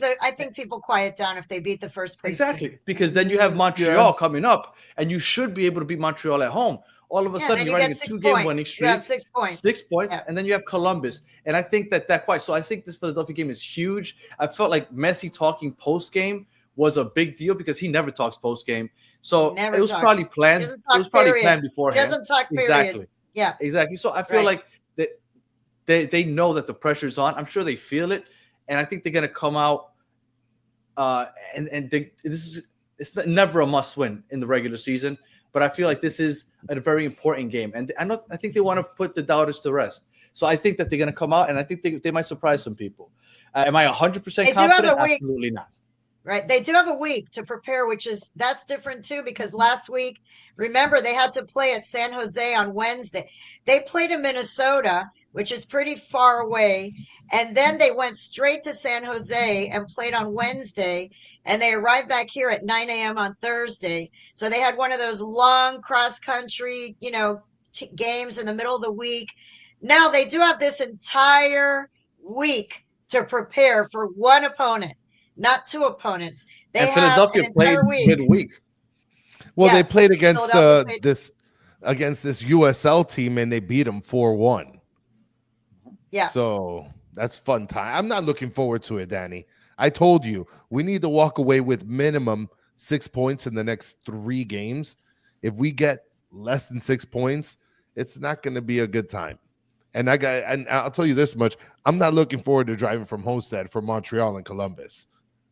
people quiet down if they beat the first place. Exactly, team. Because then you have Montreal coming up, and you should be able to beat Montreal at home. All of a sudden, you're running a 2-game winning streak. You have 6 points. 6 points, and then you have Columbus. And I think that quite. So I think this Philadelphia game is huge. I felt like Messi talking post game was a big deal because he never talks post game. So it was probably planned. It was probably planned beforehand. He doesn't talk. Period. Exactly. Yeah. Exactly. So I feel like that they know that the pressure's on. I'm sure they feel it, and I think they're gonna come out. It's never a must win in the regular season, but I feel like this is a very important game, and I think they want to put the doubters to rest. So I think that they're gonna come out, and I think they might surprise some people. Am I 100% They do have confident? a week. Absolutely not. Right. They do have a week to prepare, that's different too, because last week, remember, they had to play at San Jose on Wednesday. They played in Minnesota, which is pretty far away. And then they went straight to San Jose and played on Wednesday. And they arrived back here at 9 a.m. on Thursday. So they had one of those long cross country, games in the middle of the week. Now they do have this entire week to prepare for one opponent, not two opponents. They And have Philadelphia an played entire week. midweek. Well, Yes, they played against Philadelphia played- this USL team and they beat them 4-1. Yeah. So that's fun time. I'm not looking forward to it, Danny. I told you we need to walk away with minimum 6 points in the next 3 games. If we get less than 6 points, it's not going to be a good time. And I'll tell you this much: I'm not looking forward to driving from Homestead from Montreal and Columbus.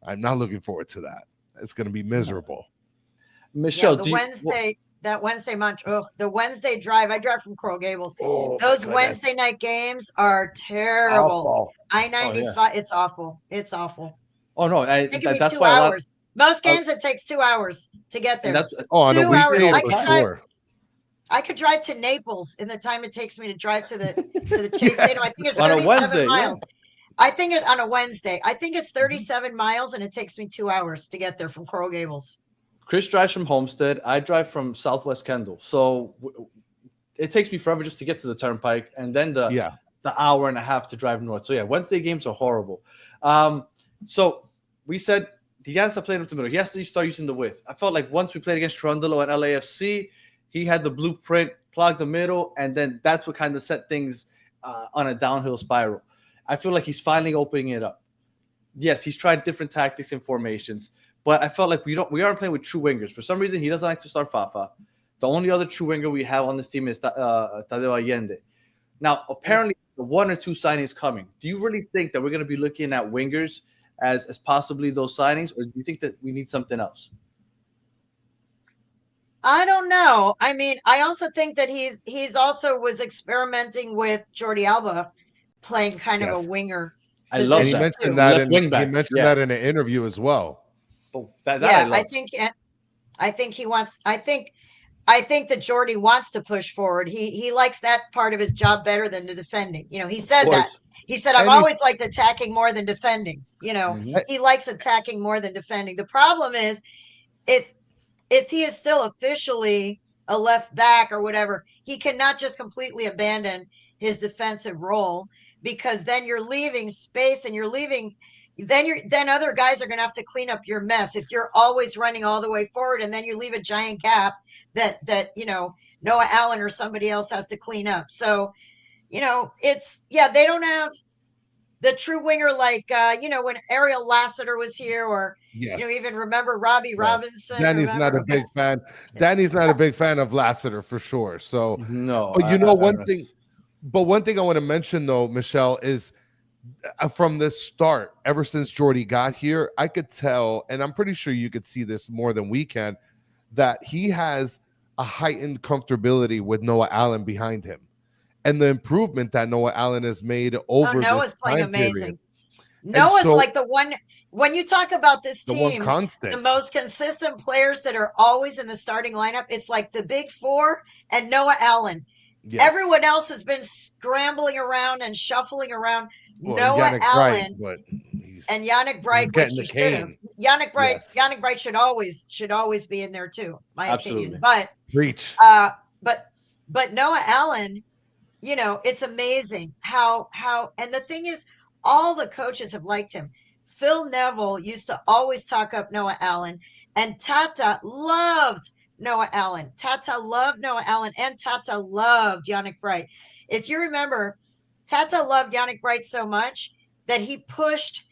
I'm not looking forward to that. It's going to be miserable. Michelle, the Wednesday drive. I drive from Coral Gables. Those Wednesday night games are terrible. I-95. It's awful. It's awful. Oh no, that's 2 hours. Most games it takes 2 hours to get there. On 2 a hours. weekday, I could drive to Naples in the time it takes me to drive to the Chase Stadium. I think it's On a 37 Wednesday, miles. I think it on a Wednesday. I think it's 37 miles, and it takes me 2 hours to get there from Coral Gables. Chris drives from Homestead. I drive from Southwest Kendall. So it takes me forever just to get to the turnpike, and then the hour and a half to drive north. So yeah, Wednesday games are horrible. So we said he has to play up the middle. He has to start using the width. I felt like once we played against Trundle and LAFC, he had the blueprint, plug the middle, and then that's what kind of set things on a downhill spiral. I feel like he's finally opening it up. Yes, he's tried different tactics and formations, but I felt like we aren't playing with true wingers. For some reason, he doesn't like to start Fafa. The only other true winger we have on this team is Tadeo Allende. Now, apparently, the 1 or 2 signings coming. Do you really think that we're going to be looking at wingers as possibly those signings, or do you think that we need something else? I don't know. I mean, I also think that he's also was experimenting with Jordi Alba playing kind of a winger. I love and he that. mentioned that that in an interview as well. I think he wants. I think that Jordi wants to push forward. He likes that part of his job better than the defending. He said that. He said, I've always liked attacking more than defending. He likes attacking more than defending. The problem is if he is still officially a left back or whatever, he cannot just completely abandon his defensive role, because then you're leaving space and then other guys are going to have to clean up your mess if you're always running all the way forward, and then you leave a giant gap that Noah Allen or somebody else has to clean up. So, they don't have the true winger like when Ariel Lassiter was here, or even remember Robbie Robinson. Danny's not a big fan. Danny's not a big fan of Lassiter for sure. So no, but one thing I want to mention though, Michelle, is from the start, ever since Jordi got here, I could tell, and I'm pretty sure you could see this more than we can, that he has a heightened comfortability with Noah Allen behind him. And the improvement that Noah Allen has made over Noah's playing amazing. Noah's like the one, when you talk about this team, the most consistent players that are always in the starting lineup, it's like the big 4 and Noah Allen. Yes. Everyone else has been scrambling around and shuffling around. Noah Allen and Yannick Bright, which he should have. Yannick Bright should always be in there too, my opinion. But but Noah Allen, it's amazing how and the thing is, all the coaches have liked him. Phil Neville used to always talk up Noah Allen, and Tata loved Noah Allen. Tata loved Noah Allen, and Tata loved Yannick Bright. If you remember, Tata loved Yannick Bright so much that he pushed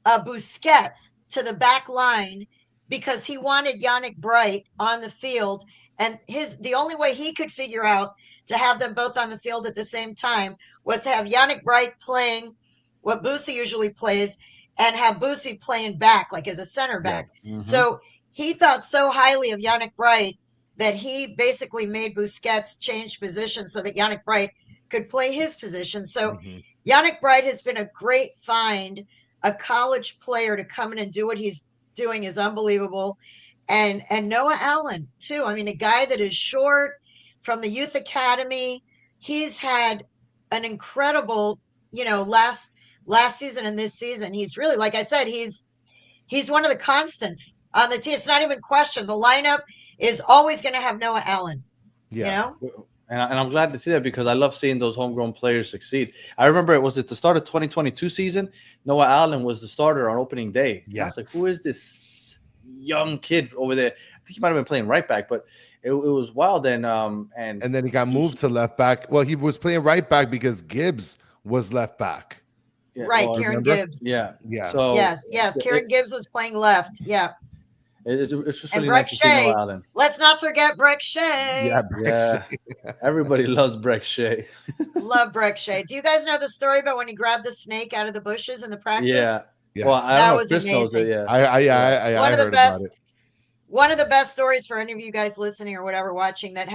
Busquets to the back line because he wanted Yannick Bright on the field And the only way he could figure out to have them both on the field at the same time was to have Yannick Bright playing what Boosie usually plays and have Boosie playing back, like as a center back. Yes. So he thought so highly of Yannick Bright that he basically made Busquets change position so that Yannick Bright could play his position. So Yannick Bright has been a great find. A college player to come in and do what he's doing is unbelievable. And Noah Allen too. I mean, a guy that is short from the youth academy. He's had an incredible, last season and this season. He's really, like I said, he's one of the constants on the team. It's not even questioned. The lineup is always going to have Noah Allen. Yeah. And I'm glad to see that because I love seeing those homegrown players succeed. I remember was it the start of 2022 season? Noah Allen was the starter on opening day. Yeah. I was like, who is this young kid over there? I think he might have been playing right back, but it was wild. And then he got moved to left back. Well, he was playing right back because Gibbs was left back. yeah, Right, well, Kieran remember? Gibbs. Yeah. Yeah. So Yes. Kieran Gibbs was playing left. Yeah. it's just And really Breck nice to see Shea. Noah Allen. Let's not forget Breck Shea. Yeah. Yeah. Everybody loves Breck Shea. Love Breck Shea. Do you guys know the story about when he grabbed the snake out of the bushes in the practice? Yeah. Yes. Well, I That don't know was if Chris knows it. amazing. Yeah. I One of the heard best- about it. One of the best stories for any of you guys listening or whatever watching that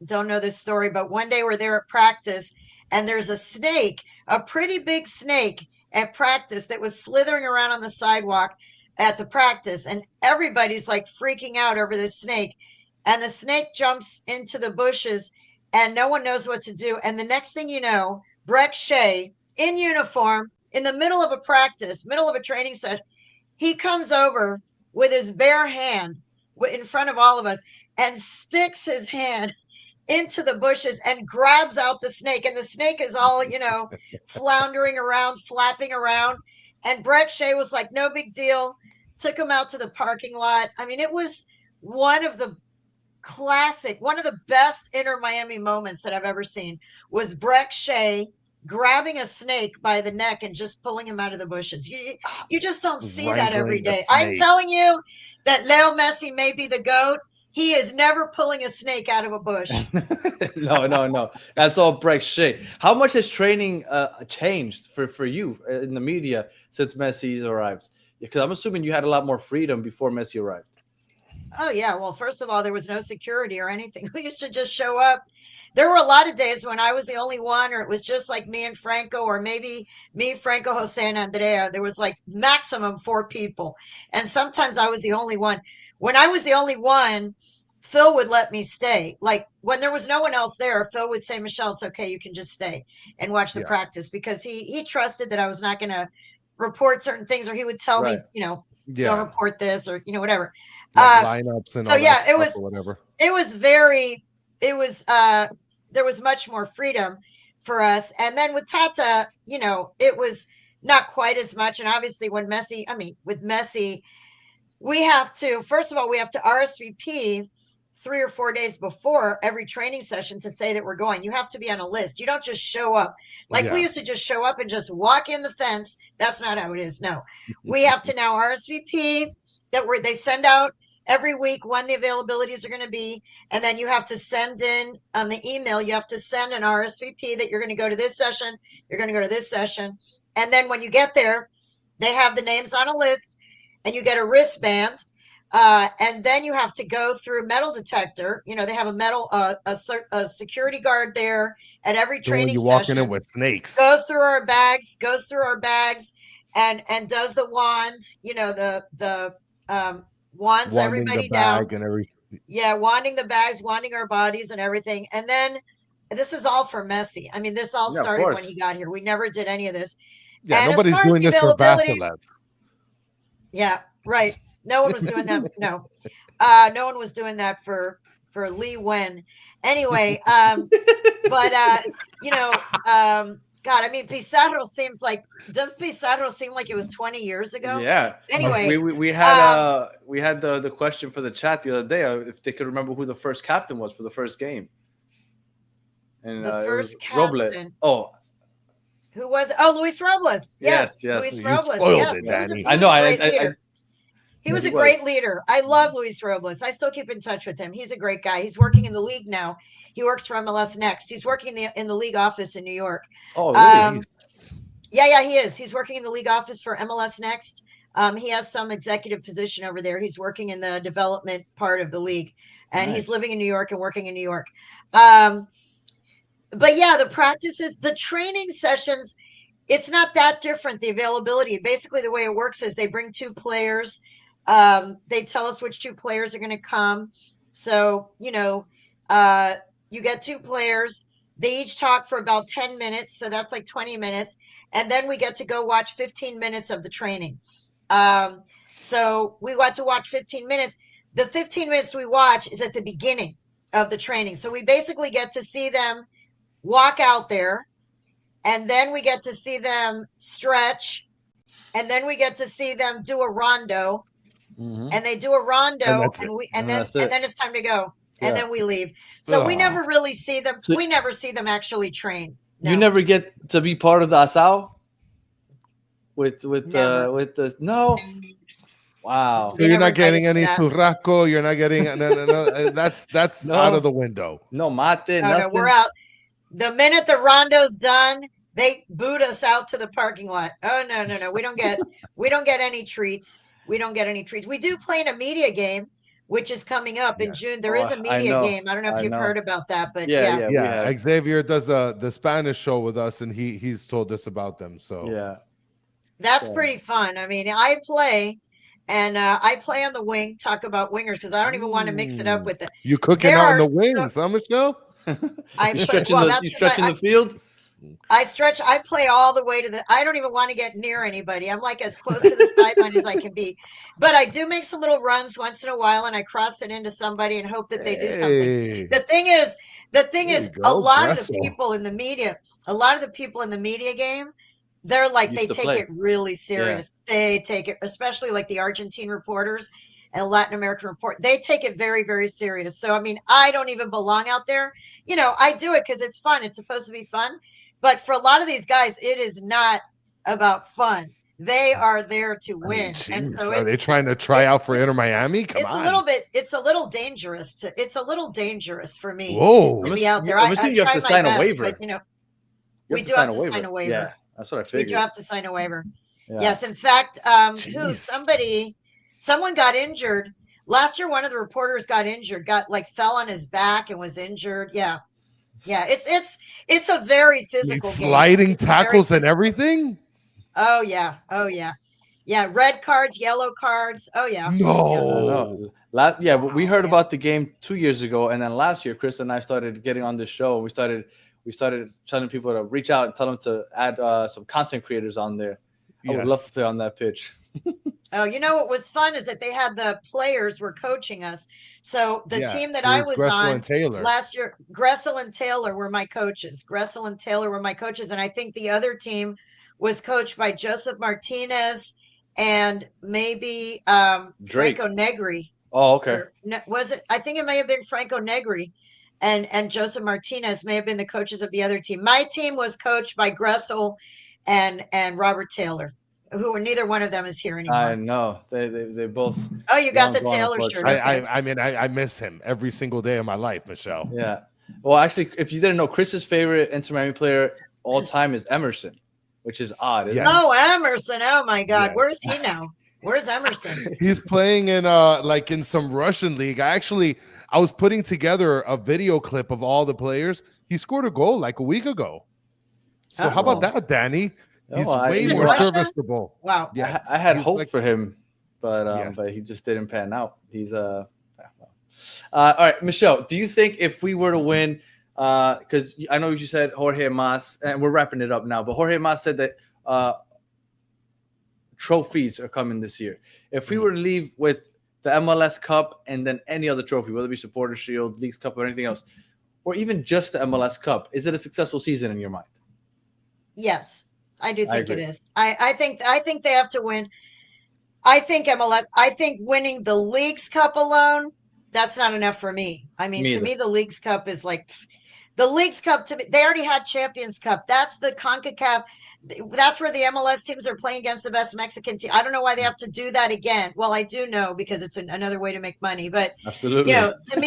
don't know this story, but one day we're there at practice and there's a snake, a pretty big snake at practice that was slithering around on the sidewalk at the practice, and everybody's like freaking out over this snake, and the snake jumps into the bushes and no one knows what to do. And the next thing you know, Breck Shea in uniform in the middle of a practice, middle of a training session, he comes over with his bare hand in front of all of us and sticks his hand into the bushes and grabs out the snake. And the snake is all, floundering around, flapping around. And Breck Shea was like, no big deal. Took him out to the parking lot. I mean, it was one of the best Inter Miami moments that I've ever seen was Breck Shea grabbing a snake by the neck and just pulling him out of the bushes. You just don't see that every Wrangling a day. I'm snake. telling you that Leo Messi may be the GOAT. He is never pulling a snake out of a bush. No. That's all Breck Shea. How much has training changed for you in the media since Messi's arrived? Because I'm assuming you had a lot more freedom before Messi arrived. Oh, yeah. Well, first of all, there was no security or anything. We used to just show up. There were a lot of days when I was the only one, or it was just like me and Franco, or maybe me, Franco, Jose, and Andrea. There was like maximum 4 people. And sometimes I was the only one. When I was the only one, Phil would let me stay. Like when there was no one else there, Phil would say, Michelle, it's okay. You can just stay and watch the practice, because he trusted that I was not going to report certain things, or he would tell me, don't report this, or, whatever. Like lineups and so all yeah, that stuff or whatever. There was much more freedom for us. And then with Tata, it was not quite as much. And obviously with Messi, we have to RSVP 3 or 4 days before every training session to say that we're going. You have to be on a list. You don't just show up. We used to just show up and just walk in the fence. That's not how it is. No, we have to now RSVP they send out every week when the availabilities are going to be. And then you have to send in on the email, you have to send an RSVP that you're going to go to this session. You're going to go to this session. And then when you get there, they have the names on a list and you get a wristband. And then you have to go through metal detector. They have a security guard there at every training session. You walking in with snakes. Goes through our bags, and does the wand. The wands Wanding everybody the bag down. And everything. Yeah, wanding the bags, wanding our bodies and everything. And then this is all for Messi. I mean, this all started when he got here. We never did any of this. Yeah, and nobody's doing this for Vasilev. Yeah, right. No one was doing that. No, no one was doing that for Lee Wen. Anyway, God, I mean, Pizarro does Pizarro seem like it was 20 years ago? Yeah. Anyway, we had the question for the chat the other day if they could remember who the first captain was for the first game. And the first captain. Robles. Who was it? Oh, Luis Robles. Yes. Yes. Luis You Robles. spoiled Yes. it, Danny. I know. He was he a great was. leader. I love Luis Robles. I still keep in touch with him. He's a great guy. He's working in the league now. He works for MLS Next. He's working in the league office in New York. Oh, really? Yeah, he is. He's working in the league office for MLS Next. He has some executive position over there. He's working in the development part of the league, and he's Nice. living in New York and working in New York. But yeah, the practices, the training sessions, it's not that different. The availability, basically, the way it works is they bring two players. They tell us which two players are going to come. So, you get two players. They each talk for about 10 minutes. So that's like 20 minutes. And then we get to go watch 15 minutes of the training. So we got to watch 15 minutes. The 15 minutes we watch is at the beginning of the training. So we basically get to see them walk out there, and then we get to see them stretch, and then we get to see them do a rondo, and they do a rondo, and then it's time to go, and then we leave. So we never really see them. So- We never see them actually train. You No. never get to be part of the asao with Never. the no. Wow. So They you're never not getting invite any us to churrasco. You're not getting no. That's No. out of the window. No mate, No, nothing. we're out. The minute the rondo's done, they boot us out to the parking lot. Oh no. We don't get any treats. We don't get any treats. We do play in a media game, which is coming up in Yes. June. There Oh, is a I media know. game. I don't know if I you've know. heard about that, but Yeah, yeah. we Yeah, have. Xavier does the Spanish show with us, and he's told us about them. So Yeah. That's So- pretty fun. I mean, I play, and I play on the wing. Talk about wingers because I don't even want to mix it up with it. you cooking There out in are the so- wings, huh, Michelle? I You play. stretching Well, the that's you 'cause stretching the field? I stretch. I play all the way to the. I don't even want to get near anybody. I'm like as close to the sideline as I can be. But I do make some little runs once in a while, and I cross it into somebody and hope that they do something. Hey, The thing is, there you a go, lot of the Gressel. people in the media, game, they're like Used they to take play. it really serious. They take it, especially like the Argentine reporters and Latin American report. They take it very, very serious. So I mean, I don't even belong out there. I do it because it's fun. It's supposed to be fun. But for a lot of these guys, it is not about fun. They are there to win. And Jeez, so are they it's trying to try out for Inter it's Miami? Come it's on. a little bit it's a little dangerous for me Whoa. to be out there. I'm I assuming you have try to my sign a best, waiver. but You we do have to sign a waiver. Yeah, that's what I We figured. do have to sign a waiver. Yeah. Yes, in fact, Jeez. someone got injured last year. One of the reporters got injured, fell on his back and was injured. Yeah, it's a very physical game. Sliding It's very tackles and physical. everything? Oh yeah. Red cards, yellow cards. Oh yeah. I No. know. Yeah, but we heard about the game 2 years ago, and then last year, Chris and I started getting on this show. We started telling people to reach out and tell them to add some content creators on there. I would love to Yes. play on that pitch. Oh, what was fun is that they had the players were coaching us. So the Yeah, team that it I was was Gressel on and Taylor. last year, Gressel and Taylor were my coaches. And I think the other team was coached by Joseph Martinez and maybe Drake. Franco Negri. Oh, okay. Or was it? I think it may have been Franco Negri and Joseph Martinez may have been the coaches of the other team. My team was coached by Gressel and Robert Taylor, who were neither one of them is here anymore. I know they both. Oh, you got the long gone, Taylor shirt. unfortunately. Okay. I mean, I miss him every single day of my life, Michelle. Yeah. Well, actually, if you didn't know, Chris's favorite Inter Miami player all time is Emerson, which is odd, isn't Yeah. Oh, Emerson. Oh my God. Yes. Where's he now? Where's Emerson? He's playing in in some Russian league. I was putting together a video clip of all the players. He scored a goal like a week ago. So how about that, Danny? He's way He's in more Russia? serviceable. Wow. Yeah, I had he's hope like- for him, but Yes. but he just didn't pan out. He's all right, Michelle. Do you think if we were to win, because I know you said Jorge Mas, and we're wrapping it up now, but Jorge Mas said that trophies are coming this year. If we were to leave with the MLS Cup and then any other trophy, whether it be Supporter Shield, Leagues Cup, or anything else, or even just the MLS Cup, is it a successful season in your mind? Yes, I do think it agree. is. I think they have to win. I think winning the Leagues Cup alone, that's not enough for me. I mean, Me to either. me, the Leagues Cup is like The Leagues Cup, to me, they already had Champions Cup. That's the CONCACAF. That's where the MLS teams are playing against the best Mexican team. I don't know why they have to do that again. Well, I do know because it's another way to make money. But Absolutely. to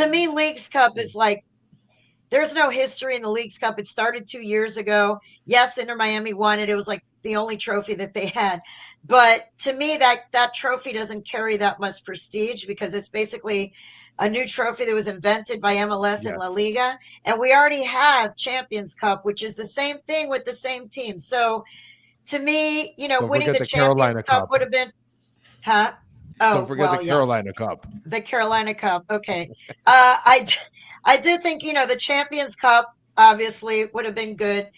me, Leagues Cup is like, there's no history in the Leagues Cup. It started 2 years ago. Yes, Inter Miami won it. It was like the only trophy that they had. But to me, that trophy doesn't carry that much prestige because it's basically a new trophy that was invented by MLS and La Liga. And we already have Champions Cup, which is the same thing with the same team. So to me, Don't winning forget the the Champions Carolina Cup Cup. would have been, huh? Oh, Don't forget well, the yeah. Carolina Cup. The Carolina Cup. Okay. I do think, the Champions Cup obviously would have been good.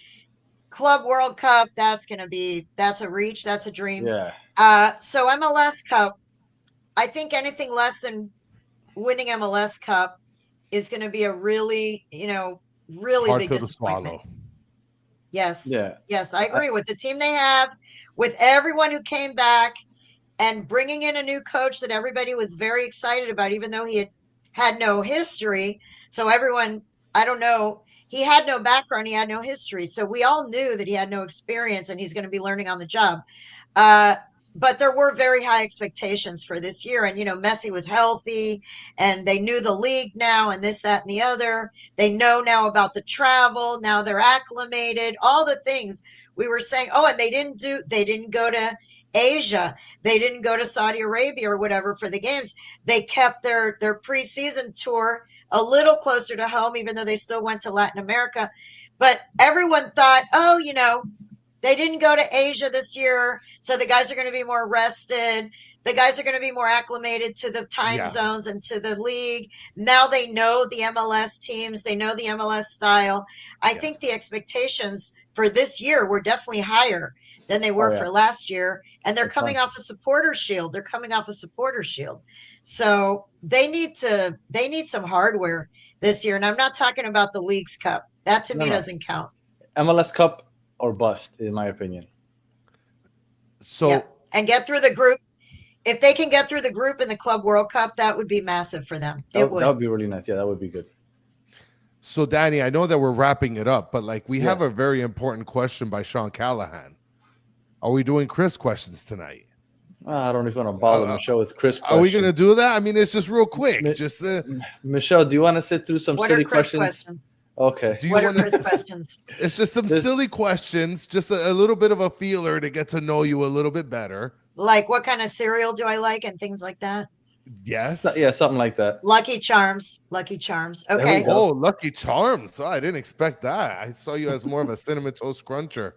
Club World Cup, that's a reach. That's a dream. Yeah. So MLS Cup, I think anything less than winning MLS Cup is going to be a really, really Hard big pill to disappointment. swallow. Yes. Yeah. Yes, I agree with the team they have, with everyone who came back, and bringing in a new coach that everybody was very excited about, even though he had no history. So everyone, I don't know, he had no background, he had no history. So we all knew that he had no experience and he's going to be learning on the job. But there were very high expectations for this year. And, Messi was healthy and they knew the league now and this, that, and the other. They know now about the travel. Now they're acclimated, all the things we were saying. Oh, and they didn't go to Asia. They didn't go to Saudi Arabia or whatever for the games. They kept their preseason tour a little closer to home, even though they still went to Latin America. But everyone thought, oh, they didn't go to Asia this year, so the guys are going to be more rested. The guys are going to be more acclimated to the time zones and to the league. Now they know the MLS teams. They know the MLS style. I think the expectations for this year were definitely higher than they were for last year. And they're coming off a supporter shield. So they need some hardware this year. And I'm not talking about the Leagues Cup. That to me doesn't count. MLS Cup or bust, in my opinion. So and get through the group. If they can get through the group in the Club World Cup, that would be massive for them. That would be really nice. Yeah, that would be good. So Danny, I know that we're wrapping it up, but we have a very important question by Sean Callahan. Are we doing Chris questions tonight? I don't even want to bother Michelle with Chris questions. Are we going to do that? I mean, it's just real quick. Michelle, do you want to sit through some silly questions? Okay. What are Chris questions? It's just some silly questions, just a little bit of a feeler to get to know you a little bit better. Like what kind of cereal do I like and things like that? Yes. Yeah, something like that. Lucky Charms. Okay. Oh, Lucky Charms. Oh, I didn't expect that. I saw you as more of a Cinnamon Toast Cruncher.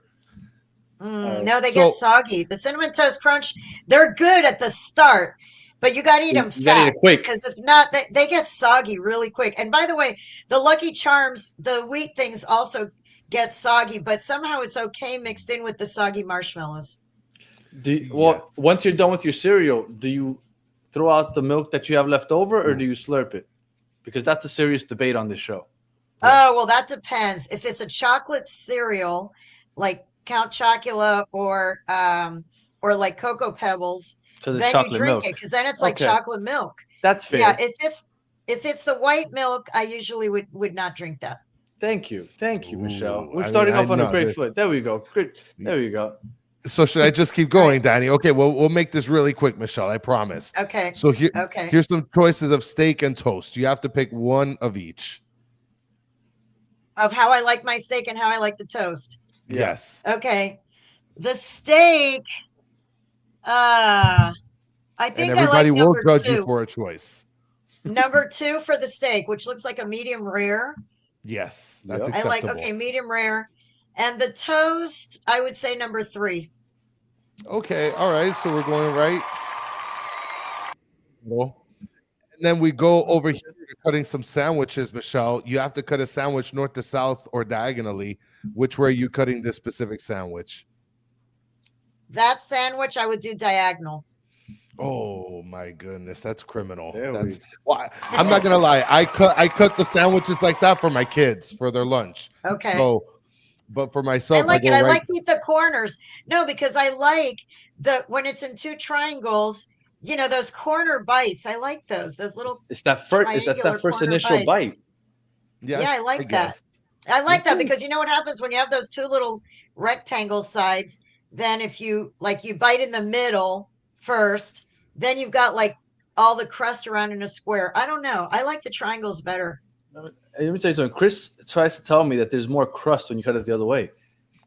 No, they get soggy. The Cinnamon Toast Crunch, they're good at the start, but you got to eat them fast. Because if not, they get soggy really quick. And by the way, the Lucky Charms, the wheat things also get soggy, but somehow it's okay mixed in with the soggy marshmallows. Once you're done with your cereal, do you throw out the milk that you have left over or do you slurp it? Because that's a serious debate on this show. Oh, well, that depends. If it's a chocolate cereal, like Count Chocula or like Cocoa Pebbles, then you drink it because then it's like chocolate milk. That's fair. Yeah, if it's the white milk, I usually would not drink that. Thank you, Michelle. We're starting off on a great foot. There we go. Great. There we go. So should I just keep going, Danny? Okay, well, we'll make this really quick, Michelle. I promise. Okay. So here's some choices of steak and toast. You have to pick one of each. Of how I like my steak and how I like the toast. Yes. Okay. The steak. I think and everybody I like will number judge 2. you for a choice. Number 2 for the steak, which looks like a medium rare. Yes, that's I acceptable. like medium rare. And the toast, I would say number 3. Okay, all right. So we're going right. And then we go over here to cutting some sandwiches, Michelle. You have to cut a sandwich north to south or diagonally. Which way are you cutting this specific sandwich? That sandwich, I would do diagonal. Oh my goodness, that's criminal. I'm not gonna lie. I cut the sandwiches like that for my kids for their lunch. Okay. So, but for myself, I like it. I like to eat the corners. No, because I like when it's in 2 triangles. Those corner bites. I like those little. It's that first initial bite. Yes, Yeah, I like that. guess. I Me like that too. because you know what happens when you have those two little rectangle sides, then if you you bite in the middle first, then you've got like all the crust around in a square. I don't know. I like the triangles better. Let me tell you something. Chris tries to tell me that there's more crust when you cut it the other way.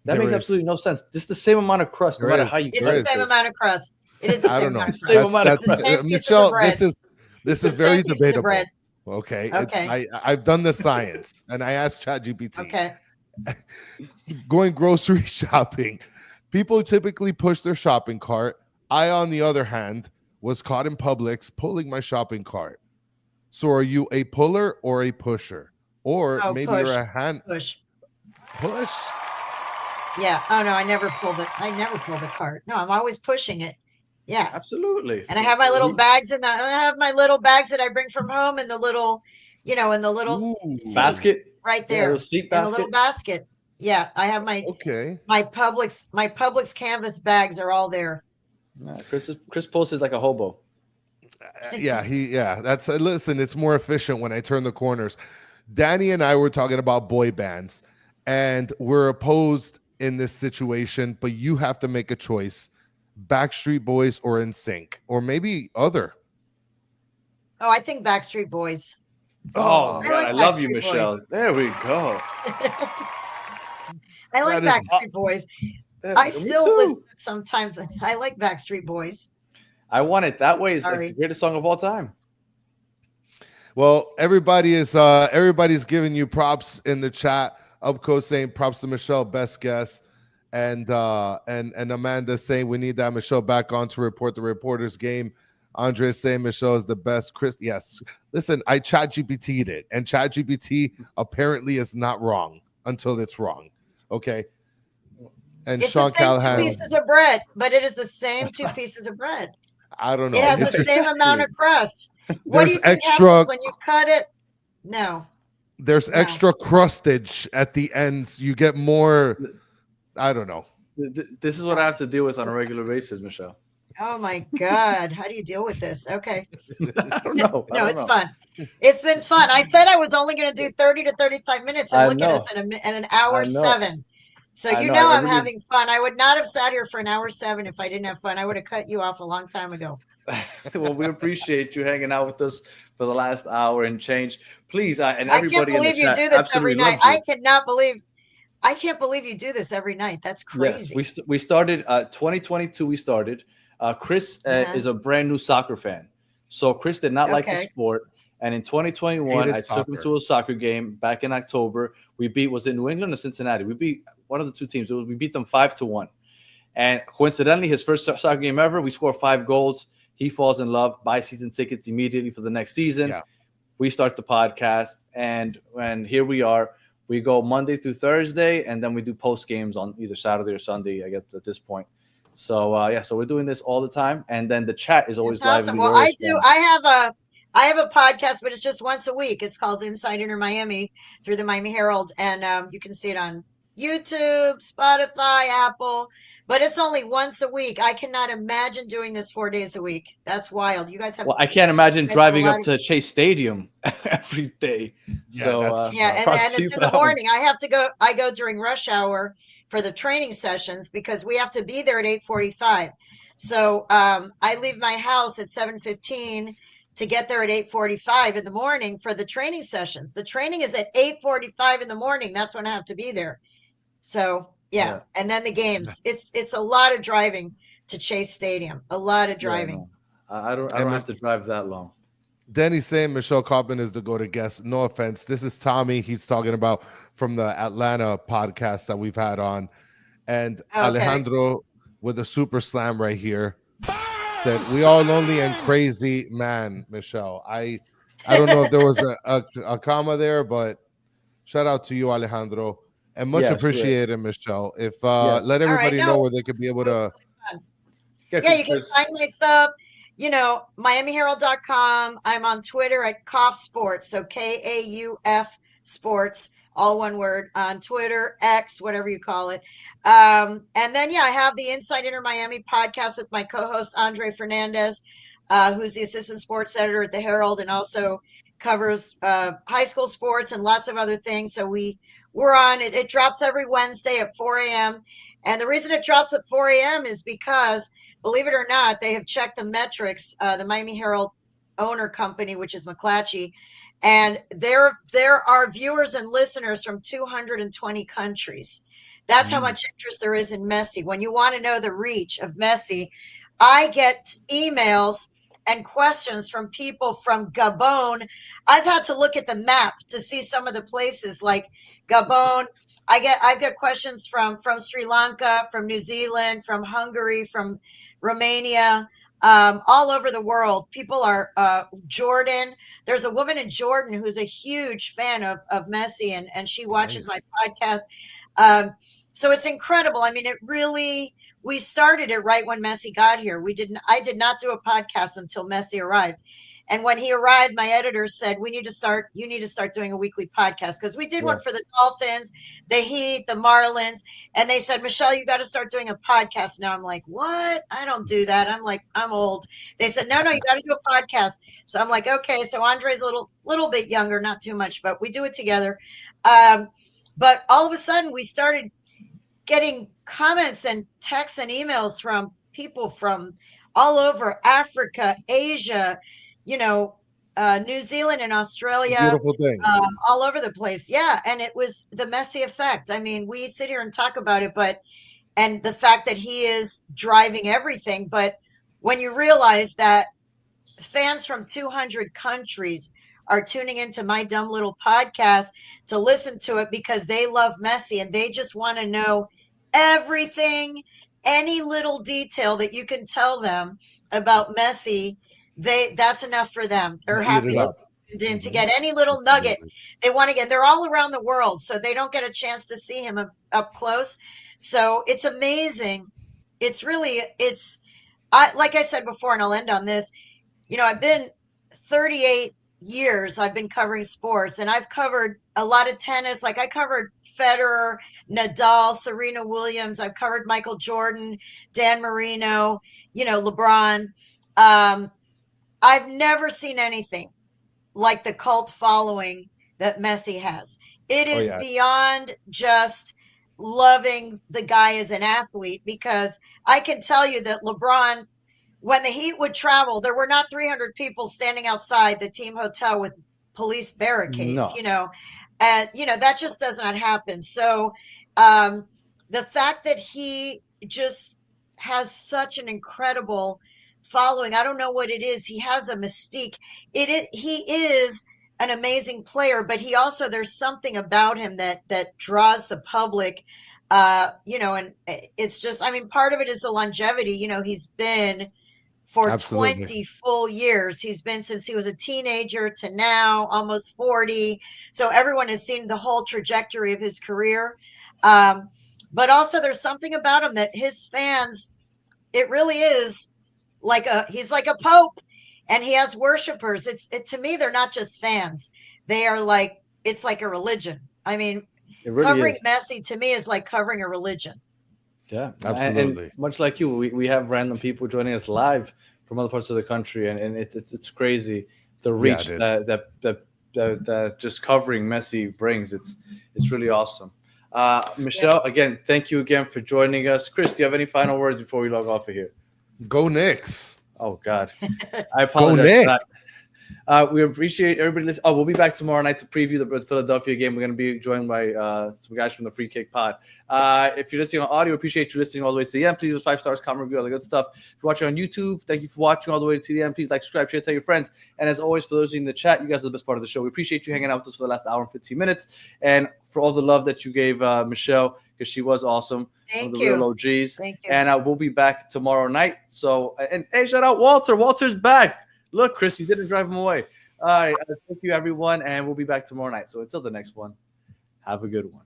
That There makes is. absolutely no sense. This is the same amount of crust, no There matter is. how you It's cut the There it. same is. amount of crust. It is the I same don't know. amount of Same crust. amount of It's the crust. same pieces of Michelle. bread. This The is very same pieces of debatable. bread. Okay, Okay. I've done the science, and I asked ChatGPT. Okay. Going grocery shopping, people typically push their shopping cart. I, on the other hand, was caught in Publix pulling my shopping cart. So, are you a puller or a pusher, or Oh, maybe you're push. a hand Push. push? Yeah. Oh no, I never pull the cart. No, I'm always pushing it. Yeah. Absolutely. And I have my little bags in that. I have my little bags that I bring from home in the little, in the little seat Ooh, Basket. right Yeah, little there seat in the little basket. basket. Yeah, I have okay. my Publix canvas bags are all there. Nah, Chris pulls is like a hobo. Yeah. That's listen. It's more efficient when I turn the corners. Danny and I were talking about boy bands, and we're opposed in this situation. But you have to make a choice: Backstreet Boys or NSYNC, or maybe other. Oh, I think Backstreet Boys. Oh I Oh, God, like I love you, Backstreet Boys. Michelle. There we go. I like that is Backstreet Boys. There I we go. Me still listen too. sometimes. I like Backstreet Boys. I want it that way. It's like the Sorry. greatest song of all time. well. Everybody's giving you props in the chat. Upco saying props to Michelle, best guess. And Amanda saying we need that Michelle back on to report the reporters game. Andre saying Michelle is the best. Chris, yes. Listen, I chat GPT'd it, and chat GPT apparently is not wrong until it's wrong. Okay. And It's the Sean same two Callahan, pieces of bread, but it is the same two pieces of bread. I don't It know. has the It's same amount Exactly. of crust. What do there's you think happens extra when you cut it? No, there's no. extra crustage at the ends. You get more. I don't know. This is what I have to deal with on a regular basis, Michelle. Oh my God. How do you deal with this? Okay. I don't know. I No, don't it's know. fun. It's been fun. I said I was only going to do 30 to 35 minutes, and I look at know. us in an hour I know. 7. So I you know. know I I'm really. having fun. I would not have sat here for an hour 7 if I didn't have fun. I would have cut you off a long time ago. Well, we appreciate you hanging out with us for the last hour and change. Please, and I can't everybody in the believe you chat do this every absolutely night. loves you. I can't believe you do this every night. That's Yes, crazy. we started 2022. We started. Chris Uh-huh. is a brand new soccer fan, so Chris did not like the Okay. sport. And in 2021, Hated I took him soccer. to a soccer game back in October. We beat was it New England or Cincinnati? We beat one of the two teams. We beat them 5-1. And coincidentally, his first soccer game ever, we score 5 goals. He falls in love, buys season tickets immediately for the next season. Yeah. We start the podcast, and here we are. We go Monday through Thursday, and then we do post games on either Saturday or Sunday, I guess, at this point. So so we're doing this all the time, and then the chat is always That's awesome. lively. Well, They're always fun. I have a podcast, but it's just once a week. It's called Inside Inner Miami through the Miami Herald, and you can see it on YouTube, Spotify, Apple, but it's only once a week. I cannot imagine doing this 4 days a week. That's wild. You guys have Well, I can't imagine you guys have a driving lot up of to Chase Stadium every day. Yeah, So that's yeah, rough. and props to you it's for in the that one. morning. I go during rush hour for the training sessions because we have to be there at 8:45. So I leave my house at 7:15 to get there at 8:45 in the morning for the training sessions. The training is at 8:45 in the morning. That's when I have to be there. So yeah, Yeah, and then the games. It's a lot of driving to Chase Stadium. A lot of yeah, driving. no, I And don't have to drive that long. Danny's saying Michelle Kaufman is the go-to guest. No offense. This is Tommy. He's talking about from the Atlanta podcast that we've had on. And Okay. Alejandro with a super slam right here said, "We all lonely and crazy, man." Michelle, I don't know if there was a comma there, but shout out to you, Alejandro, and much Yes, great. appreciated, Michelle. If Yes. let All right. everybody know No, where they could be able it was to. really fun. Yeah, Yeah, you can Chris. find my stuff, MiamiHerald.com. I'm on Twitter at Kauf Sports. So KAUF Sports, all one word on Twitter, X, whatever you call it. And then, I have the Inside Inner Miami podcast with my co-host, Andre Fernandez, who's the assistant sports editor at the Herald and also covers high school sports and lots of other things. So we're on it. It drops every Wednesday at 4 a.m. And the reason it drops at 4 a.m. is because, believe it or not, they have checked the metrics, the Miami Herald owner company, which is McClatchy, and there are viewers and listeners from 220 countries. That's how much interest there is in Messi. When you want to know the reach of Messi, I get emails and questions from people from Gabon. I've had to look at the map to see some of the places like Gabon. I've got questions from Sri Lanka, from New Zealand, from Hungary, from Romania, all over the world. People are Jordan. There's a woman in Jordan who's a huge fan of Messi, and she watches my podcast. So it's incredible. I mean, it really, we started it right when Messi got here. I did not do a podcast until Messi arrived. And when he arrived, my editor said, you need to start doing a weekly podcast, because we did one for the Dolphins, the Heat, the Marlins. And they said, Michelle, you got to start doing a podcast now. I'm like, what? I don't do that. I'm like, I'm old. They said, no, you got to do a podcast. So I'm like, okay. So Andre's a little bit younger, not too much, but we do it together. But all of a sudden we started getting comments and texts and emails from people from all over Africa, Asia, New Zealand and Australia, Beautiful thing. all over the place. Yeah. And it was the Messi effect. I mean, we sit here and talk about it, and the fact that he is driving everything. But when you realize that fans from 200 countries are tuning into my dumb little podcast to listen to it because they love Messi and they just want to know everything, any little detail that you can tell them about Messi, that's enough for them. They're happy to get any little nugget they want to get. They're all around the world, so they don't get a chance to see him up close. So it's amazing. It's really, like I said before, and I'll end on this. I've been 38 years I've been covering sports, and I've covered a lot of tennis. Like I covered Federer, Nadal, Serena Williams. I've covered Michael Jordan, Dan Marino, LeBron. I've never seen anything like the cult following that Messi has. It is beyond just loving the guy as an athlete, because I can tell you that LeBron, when the Heat would travel, there were not 300 people standing outside the team hotel with police barricades, and, that just does not happen. So the fact that he just has such an incredible following, I don't know what it is. He has a mystique. He is an amazing player, but there's something about him that draws the public, and it's just, I mean, part of it is the longevity. He's been for Absolutely. 20 full years. He's been since he was a teenager to now, almost 40. So everyone has seen the whole trajectory of his career. But also there's something about him that his fans, it really is he's like a pope, and he has worshipers. To me, they're not just fans. They are it's like a religion. I mean, covering Messi to me is like covering a religion. Yeah, absolutely. And much like you, we have random people joining us live from other parts of the country, and it's crazy the reach that just covering Messi brings. It's really awesome. Michelle, again, thank you again for joining us. Chris, do you have any final words before we log off of here? Go Knicks. Oh God, I apologize for that. We appreciate everybody listening. Oh, we'll be back tomorrow night to preview the Philadelphia game. We're going to be joined by some guys from the Free Kick Pod. If you're listening on audio, appreciate you listening all the way to the end. Please give us 5 stars, comment, review, all the good stuff. If you're watching on YouTube, thank you for watching all the way to the end. Please like, subscribe, share, tell your friends. And as always, for those in the chat, you guys are the best part of the show. We appreciate you hanging out with us for the last hour and 15 minutes. And for all the love that you gave Michelle, because she was awesome. Thank you. Real OGs. Thank you. And we'll be back tomorrow night. So, and hey, shout out Walter. Walter's back. Look, Chris, you didn't drive him away. All right. Thank you, everyone. And we'll be back tomorrow night. So until the next one, have a good one.